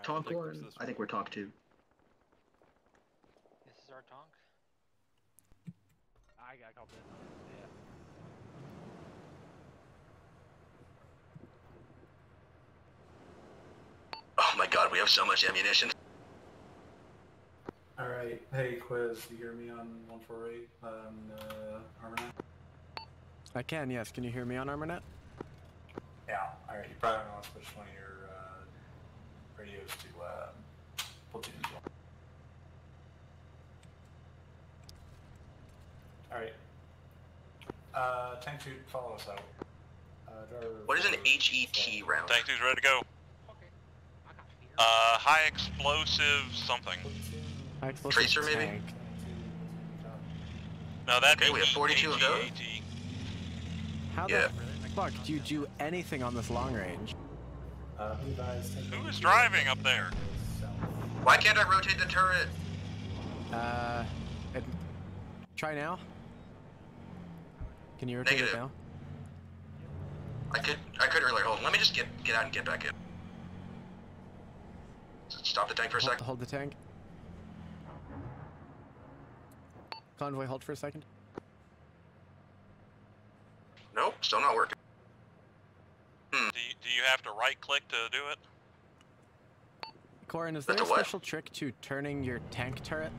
Tonk one? I think we're Tonk 2. This is our tonk. I got called in. Yeah. Oh my god, we have so much ammunition. Alright, hey Quiz, you hear me on 148 on ArmorNet? I can, yes. Can you hear me on ArmorNet? Yeah, alright, you probably don't want to switch one of your radios to platoon as well. Alright. Tank 2, follow us out. What is an HET round? Tank 2's ready to go. High explosive something. High explosive Tracer, maybe? tank. No, that'd Okay, be we have 42 of those. How the fuck do you do anything on this long range? Who is driving up there? Why can't I rotate the turret? Try now. Can you rotate Negative. it now? I could earlier. Hold on. Let me just get out and get back in. Stop the tank for a second. Hold the tank. Convoy, hold for a second. Nope, still not working. Do you have to right click to do it? Corin, is there a special trick to turning your tank turret?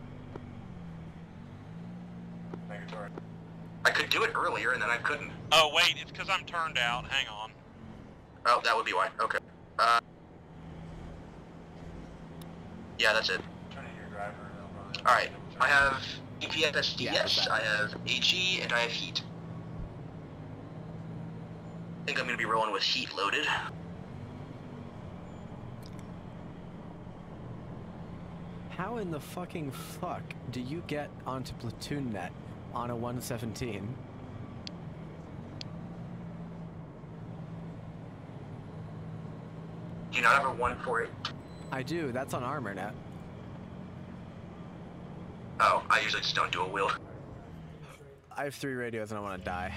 I could do it earlier and then I couldn't. Oh wait, it's because I'm turned out. Hang on. Oh, that would be why. Okay. Yeah, that's it. Alright, I have EPFSDS, I have HE, and I have heat. I think I'm going to be rolling with heat loaded. How in the fucking fuck do you get onto platoon net on a 117? Do you not have a 148? I do, that's on armor net. Oh, I usually just don't do a wheel. I have 3 radios and I want to die.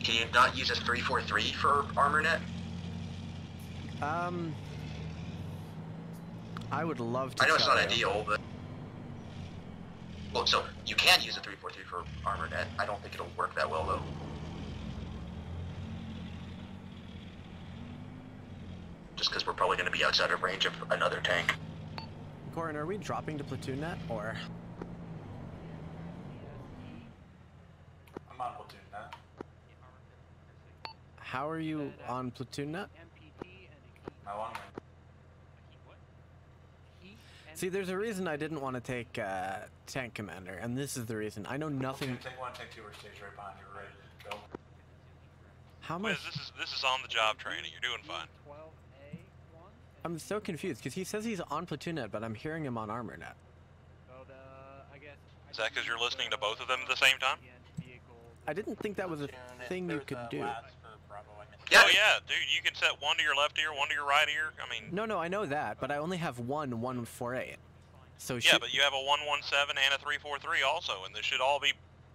Can you not use a 343 for armor net? I would love to. I know it's not try. ideal, but... Well, so, you can use a 343 for armor net. I don't think it'll work that well, though. Just because we're probably going to be outside of range of another tank. Corin, are we dropping to platoon net, or...? I'm on platoon net. How are you on platoon net? My long range. See, there's a reason I didn't want to take tank commander, and this is the reason. I know nothing. Tank 1, Tank 2 are staged right behind you, ready to go. How much? This is on the job training. You're doing fine. I'm so confused because he says he's on platoon net, but I'm hearing him on armor net. Is that because you're listening to both of them at the same time? I didn't think that was a thing you could do. Oh yeah, dude, you can set one to your left ear, one to your right ear. I mean. No, I know that, but I only have one 148. So yeah, but you have a 117 and a 343 also, and they should all be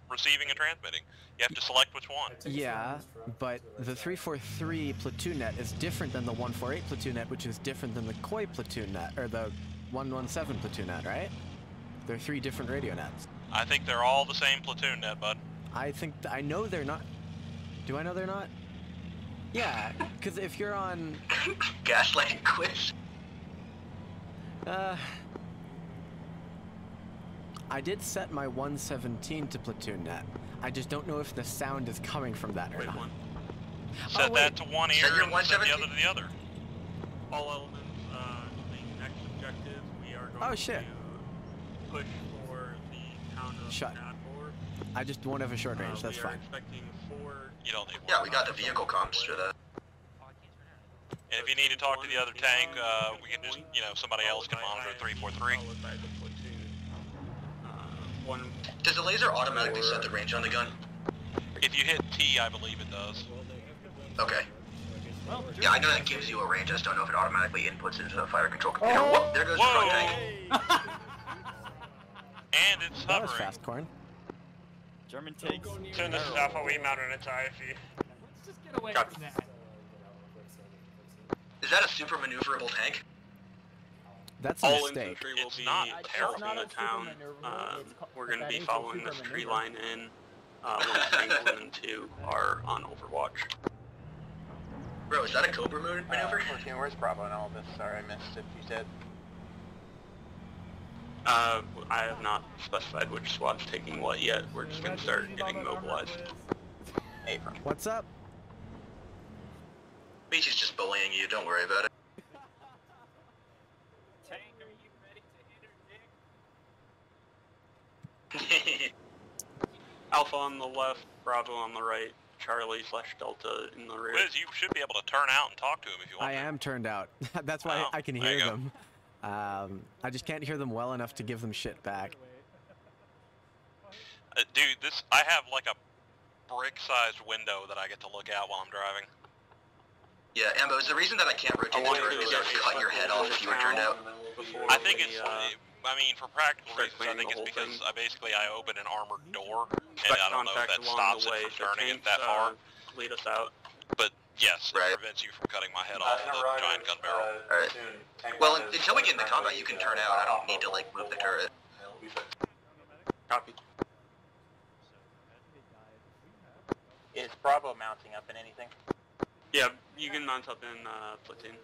receiving and transmitting. You have to select which one. Yeah, but the 343 platoon net is different than the 148 platoon net, which is different than the CoOP platoon net, or the 117 platoon net, right? They're 3 different radio nets. I think they're all the same platoon net, bud. I know they're not. Do I know they're not? Yeah, because if you're on... Gaslighting quiz? I did set my 117 to platoon net. I just don't know if the sound is coming from that or not. Set that to one ear and set the other to the other. All elements, the next objective, we are going to push for the counter Shut. I just won't have a short range, that's fine. You don't need one. Yeah, we got the vehicle comms for that. And if you need to talk to the other tank, we can just, somebody else can monitor 343. Does the laser automatically set the range on the gun? If you hit T, I believe it does. Okay. Yeah, I know that gives you a range, I just don't know if it automatically inputs into the fire control computer. Whoop, there goes the front tank. And it's That was hovering. fast, Corn. German tanks. Soon this is Alpha, we mount on its IFE. Let's just get away from that. Is that a super maneuverable tank? That's a All mistake. infantry will be terrible in the town. We're going to be following this tree line in when tank 1 and 2 are on Overwatch. Bro, is that a Cobra maneuver? 14, where's Bravo in all this? Sorry, I missed if you said. I have not specified which squad's taking what yet. We're just going to start getting mobilized. Apron. What's up? Beachy's just bullying you, don't worry about it. Alpha on the left, Bravo on the right, Charlie/Delta in the rear. Wiz, you should be able to turn out and talk to him if you want I to. am turned out. That's why I can there you hear go. them. I just can't hear them well enough to give them shit back. Dude, I have like a brick-sized window that I get to look out while I'm driving. Yeah, Ambo, is the reason that I can't rotate the turret because I would cut your head off if you were turned out? I think it's, I mean, for practical reasons, I think it's because I open an armored door, and I don't know if that stops it from turning it that far. Lead us out. But yes, it prevents you from cutting my head off with a giant gun barrel. Alright. Well, until we get into combat, you can turn out. I don't need to, like, move the turret. Copy. Is Bravo mounting up in anything? Yeah, you can mount up in platoon.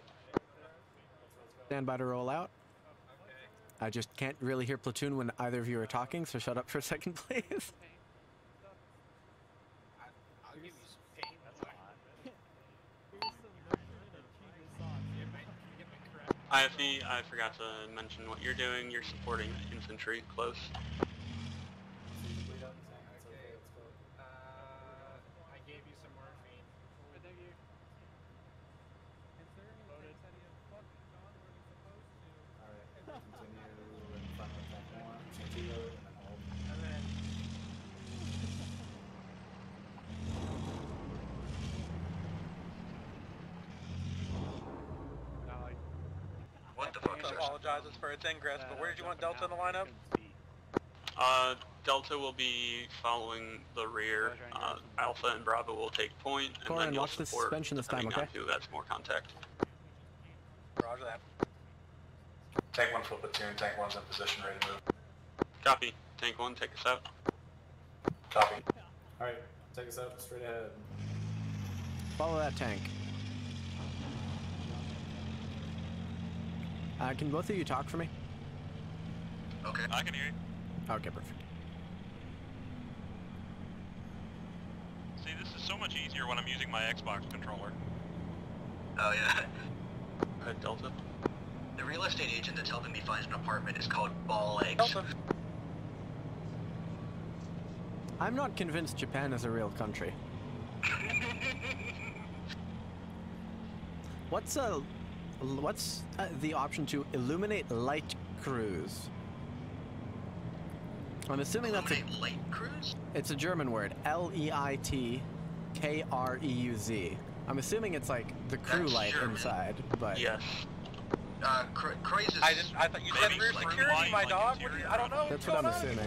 Stand by to roll out. I just can't really hear platoon when either of you are talking, so shut up for a second, please. IFE, I forgot to mention what you're doing. You're supporting infantry close. I gave you some morphine. What the fuck is this? Apologizes for its ingress, but where did you want Delta in the lineup? Delta will be following the rear. Alpha and Bravo will take point, and Corin, then you'll watch the support suspension this time, depending okay? on who has more contact. Roger that. Tank 1's full platoon, Tank 1's in position, ready to move. Copy. Tank 1, take us out. Copy. Alright, take us out, straight ahead. Follow that tank. Can both of you talk for me? Okay. I can hear you. Okay, perfect. See, this is so much easier when I'm using my Xbox controller. Oh, yeah. Delta. The real estate agent that's helping me find an apartment is called Ball Eggs. I'm not convinced Japan is a real country. What's the option to illuminate light cruise? I'm assuming that's a light cruise. It's a German word, Leitkreuz. I'm assuming it's like the crew That's light German. inside, but yes. Kreuz is. I thought you said rear security, my dog. I don't know. That's what I'm assuming.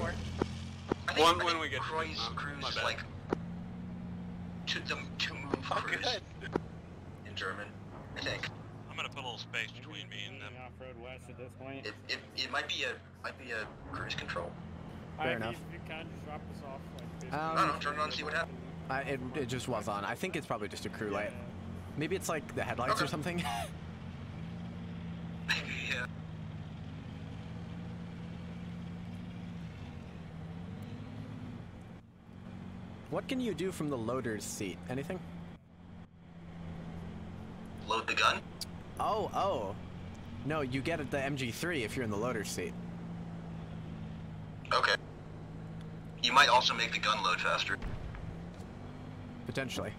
I think when we get Kreuz cruise is like to move cruise in German. I think. I'm gonna put a little space between me and them. Off-road west at this point. It might be a cruise control. Fair enough. You can just drop us off. Like, I don't know. Turn it on and see what happens. It just was on. I think it's probably just a crew light. Maybe it's like the headlights or something. Yeah. What can you do from the loader's seat? Anything? Load the gun? Oh. No, you get the MG3 if you're in the loader's seat. Okay. You might also make the gun load faster. Potentially.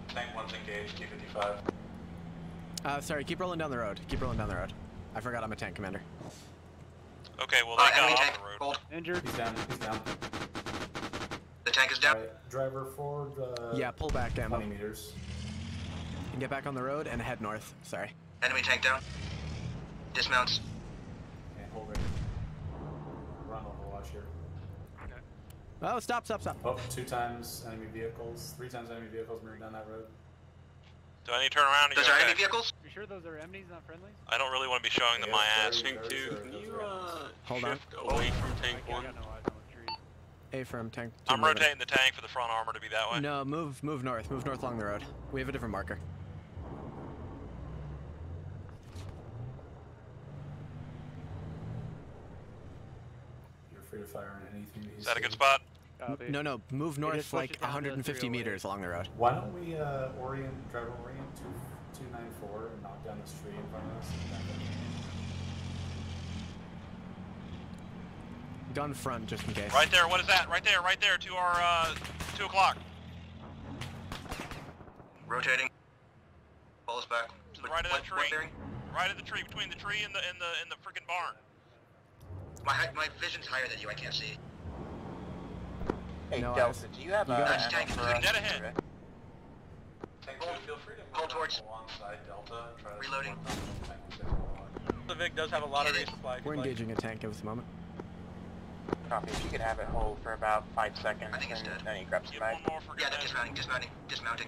Tank 1's engaged, T-55. Sorry, keep rolling down the road. Keep rolling down the road. I forgot I'm a tank commander. Okay, well they got enemy off tank, the road. Injured. He's down, he's down. The tank is down. Right, driver forward, Yeah, pull back, Ammo. 20 meters. And get back on the road and head north. Sorry. Enemy tank down. Dismounts. And hold ready. Run overwatch here. Oh, stop. Oh, 2 times enemy vehicles, 3 times enemy vehicles moving down that road. Do I need to turn around? Those are enemy vehicles? You sure those are enemies, not friendlies? I don't really want to be showing them my ass. Tank 2, can you Hold on. shift away from Tank 1? A-firm tank. I'm rotating the tank for the front armor to be that way. No, move north. Move north along the road. We have a different marker. You're free to fire on anything Is that a good spot? No, move north like 150 meters along the road. Why don't we driver orient 294 and knock down this tree in front of us? gun front just in case. Right there, what is that? Right there, to our, 2 o'clock. Rotating. Pull us back. To the right of that tree. Right of the tree, between the tree and the freaking barn. My vision's higher than you, I can't see. Hey, No, Delta, do you have a tank for us? Dead ahead. Tank 2, feel free to move towards alongside Delta. Try to reloading. The Vic does have a lot of resupply. We're engaging a tank at this moment. Copy. If you could have it hold for about 5 seconds, I think it's dead. then you grab some mag. Yeah, they're dismounting.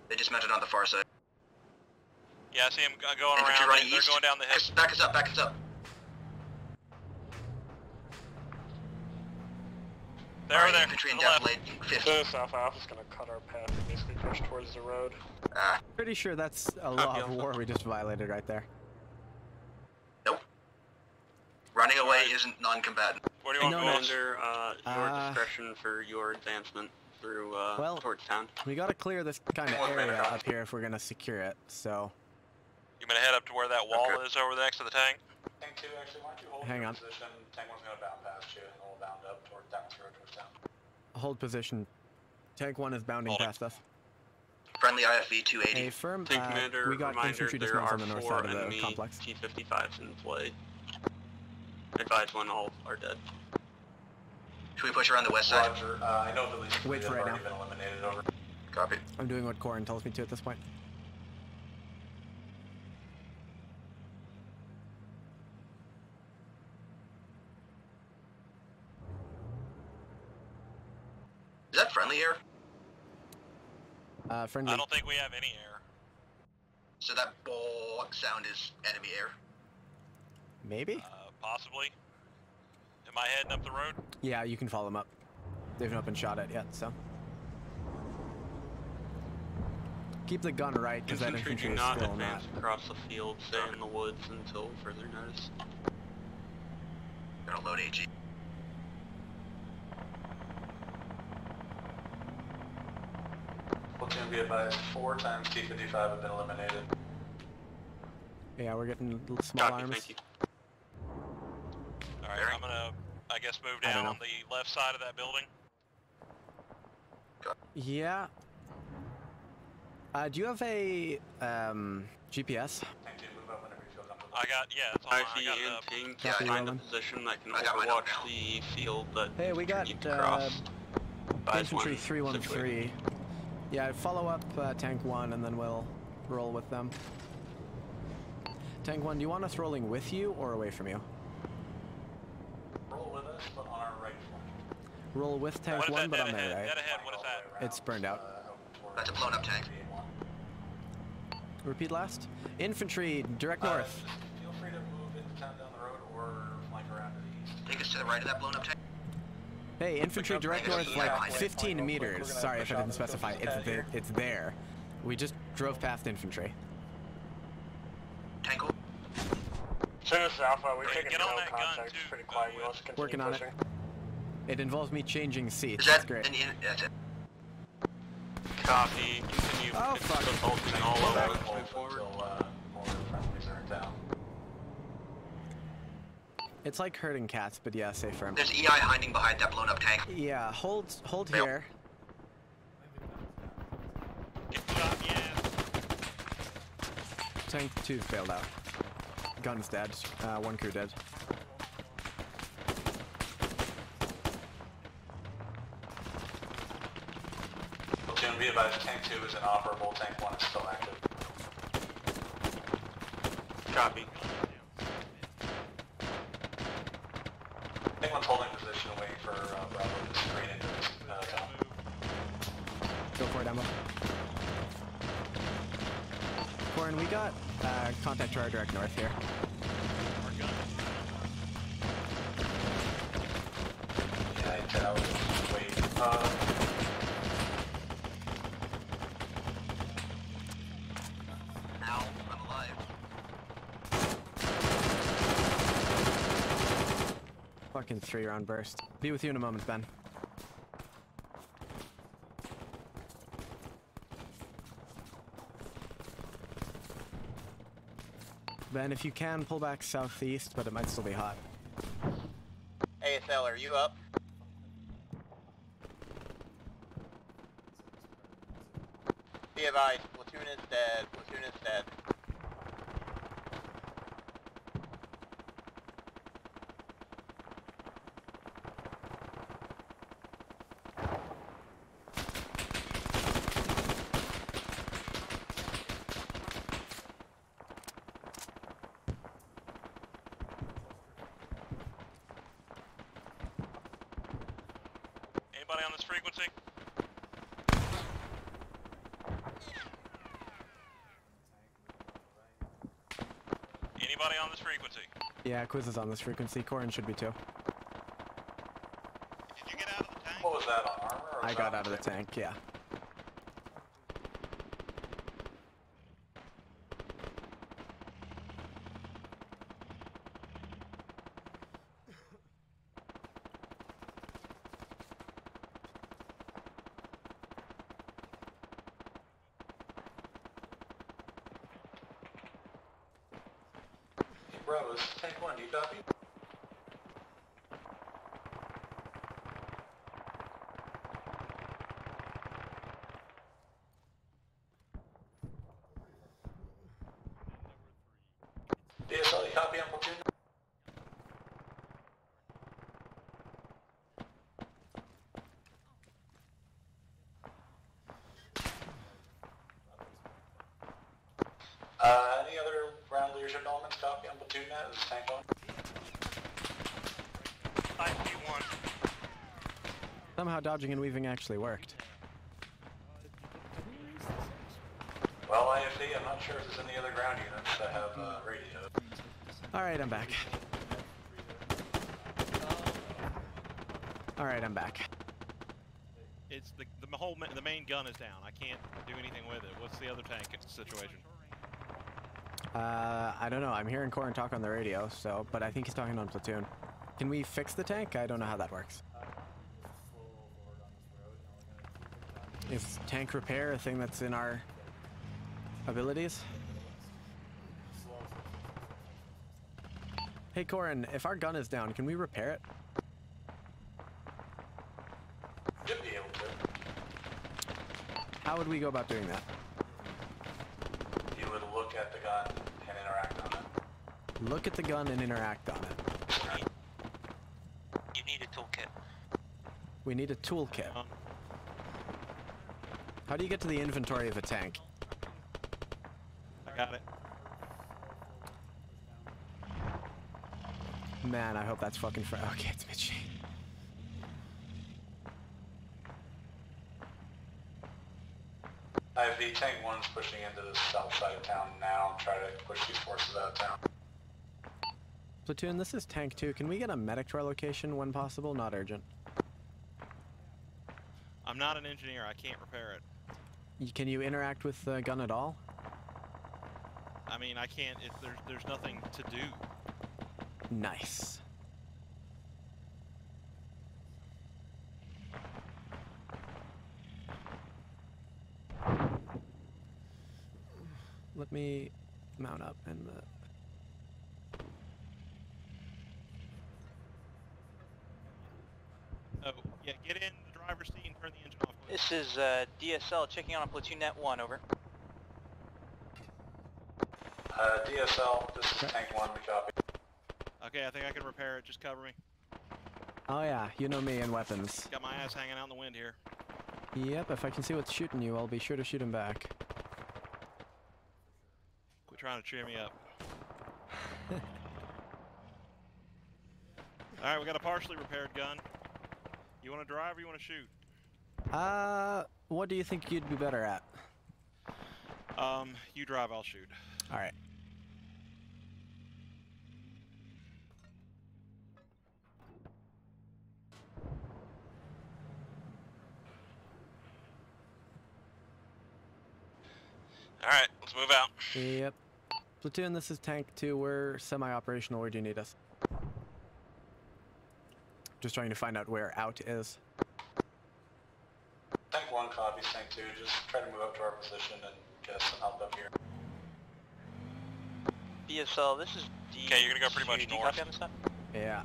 They dismounted on the far side. Yeah, I see him going Infantry around. running They're east. going down the hill. Back us up. There, there. Infantry To and the left. late 50. The South Alpha's gonna cut our path and basically push towards the road. Pretty sure that's a law of war we just violated right there. Nope. Running away isn't non-combatant. Where do you want to go? Under your discretion for your advancement through towards town. We gotta clear this kind of area up here if we're gonna secure it, so... You gonna head up to where that wall is over next to the tank? Tank 2, actually, why don't you hold Hang your on. position? Tank 1's gonna bound past you, and we'll bound up towards down the road towards town. Hold position. Tank 1 is bounding past us. Friendly IFV 280. Hey, firm. Tank Commander, we got reminder, infantry there dismounts are on the north 4 side of the enemy complex. T-55s in play. Advise when all are dead. Should we push around the west side? Roger. I know the least Wait have for right already now. been eliminated over. Copy. I'm doing what Corin tells me to at this point. Is that friendly air? Friendly. I don't think we have any air. So that bollock sound is enemy air? Maybe? Possibly. Am I heading up the road? Yeah, you can follow them up. They've not been shot at yet, so... Keep the gun right, because that Infantry infantry do is not still advance not... across the field, stay in the woods until further notice. Gonna load AG. Platoon be advised, 4 times T-55 have been eliminated. Yeah, we're getting little small Copy, arms. thank you. Alright, I'm gonna, I guess, move I don't down know. the left side of that building. Yeah. Do you have a GPS? I got, yeah, it's on I my, see I got and it up. tank, Copy, find a Roman. position that can I got mine overwatch up now. the field that Hey, we got need to cross. Advise infantry when 313. Yeah, follow up Tank 1 and then we'll roll with them. Tank 1, do you want us rolling with you or away from you? Roll with us, but on our right flank. Roll with Tank What is 1, that but dead on their ahead? right. Dead ahead, what is that? It's burned out. That's a blown up tank. Repeat last. Infantry, direct north. Feel free to move into town down the road or flank around to the east. Take us to the right of that blown up tank. Hey, infantry, direct north, like 15 meters. Sorry if I didn't specify. It's there. We just drove past infantry. Tank. Soon as Alpha, we're Hey, taking get no on that gun, contact. too, Pretty quiet. We want to continue Working on it. pushing. It involves me changing seats. Is That's that great. that's it. Copy, continue Oh, fuck. assaulting all over, let's move forward. Until more friendlies are in town. It's like herding cats, but yeah, stay firm. There's EI hiding behind that blown up tank. Yeah, hold Yep. here. Get shot, yeah. Tank 2 failed out. Gun's dead. 1 crew dead. Platoon, be advised, Tank 2 is inoperable, Tank 1 is still active. Copy. Tank 1's holding position, waiting for Bravo to screen into this town. Go for it, Emma. Corin, we got contact to our direct north here. Yeah, intel, wait. Ow, I'm alive. Fucking 3-round burst. Be with you in a moment, Ben. Ben, if you can, pull back southeast, but it might still be hot. ASL, are you up? Be advised, platoon is dead. Platoon is dead. Anybody on this frequency? Anybody on this frequency? Yeah, Quiz is on this frequency. Corin should be too. Did you get out of the tank? What was that, on armor? Or I got out of the tank, yeah. Bro, this is tank 1, do you copy? DSL, you copy on platoon? Any other ground leadership elements copy on platoon net? This is tank 1. IP1. Somehow dodging and weaving actually worked. Well, IFD, I'm not sure if there's any other ground units that have radio. Alright, I'm back. Alright, I'm back. It's the main gun is down. I can't do anything with it. What's the other tank situation? I don't know. I'm hearing Corin talk on the radio, so, but I think he's talking on platoon. Can we fix the tank? I don't know how that works. Is tank repair a thing that's in our abilities? Hey Corin, if our gun is down, can we repair it? Should be able to. How would we go about doing that? You would look at the gun and interact on it. Look at the gun and interact on it. You need a toolkit. We need a toolkit. How do you get to the inventory of a tank? I got it. Man, I hope that's fucking okay, it's Mitchie. IFD, tank 1's pushing into the south side of town now. Try to push these forces out of town. Platoon, this is tank 2. Can we get a medic to our location when possible? Not urgent. I'm not an engineer. I can't repair it. Can you interact with the gun at all? I mean, I can't. There's nothing to do. Nice. Let me mount up and Oh, yeah, get in the driver's seat and turn the engine off. This is DSL checking on a platoon net 1, over. DSL, this is tank 1, we copy. Okay, I think I can repair it. Just cover me. Oh yeah, you know me and weapons. Got my ass hanging out in the wind here. Yep, if I can see what's shooting you, I'll be sure to shoot him back. Quit trying to cheer me up. Alright, we got a partially repaired gun. You want to drive or you want to shoot? What do you think you'd be better at? You drive, I'll shoot. Alright. Alright, let's move out. Yep. Platoon, this is tank 2. We're semi-operational. Where do you need us? Just trying to find out where out is. Tank 1 copies, tank 2, just try to move up to our position and get us some help up here. BSL, this is D. Okay, you're gonna go pretty much Do you north. copy on this stuff? Yeah.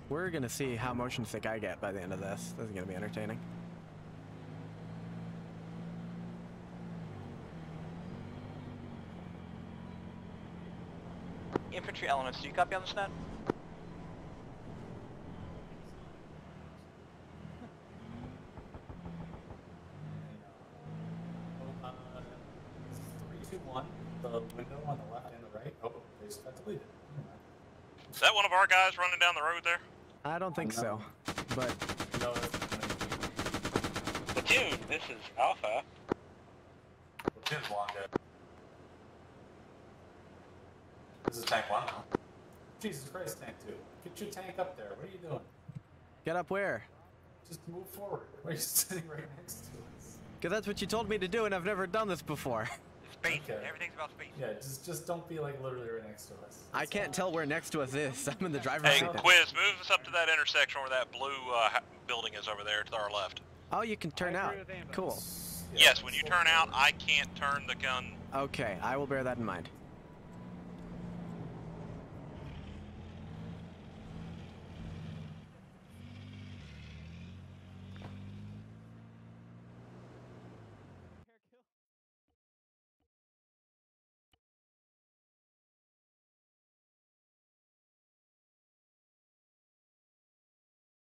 We're gonna see how motion sick I get by the end of this. This is gonna be entertaining. Infantry elements, do you copy on this net? This is 3, 2, 1. The window on the left and the right. Oh, they just got deleted. Is that one of our guys running down the road there? I don't think so, but... No, Platoon, this is Alpha. Platoon's long dead. This is tank 1 now. Jesus Christ, tank 2. Get your tank up there. What are you doing? Get up where? Just move forward. Why are you sitting right next to us? Because that's what you told me to do, and I've never done this before. Space. Okay. Everything's about space. Yeah, just don't be like literally right next to us. I can't tell where next to us is. I'm in the driver's Hey, seat. Quiz, move us up to that intersection where that blue building is over there to our left. Oh, you can turn out. Cool. Yes, when you turn out, I can't turn the gun. Okay, I will bear that in mind.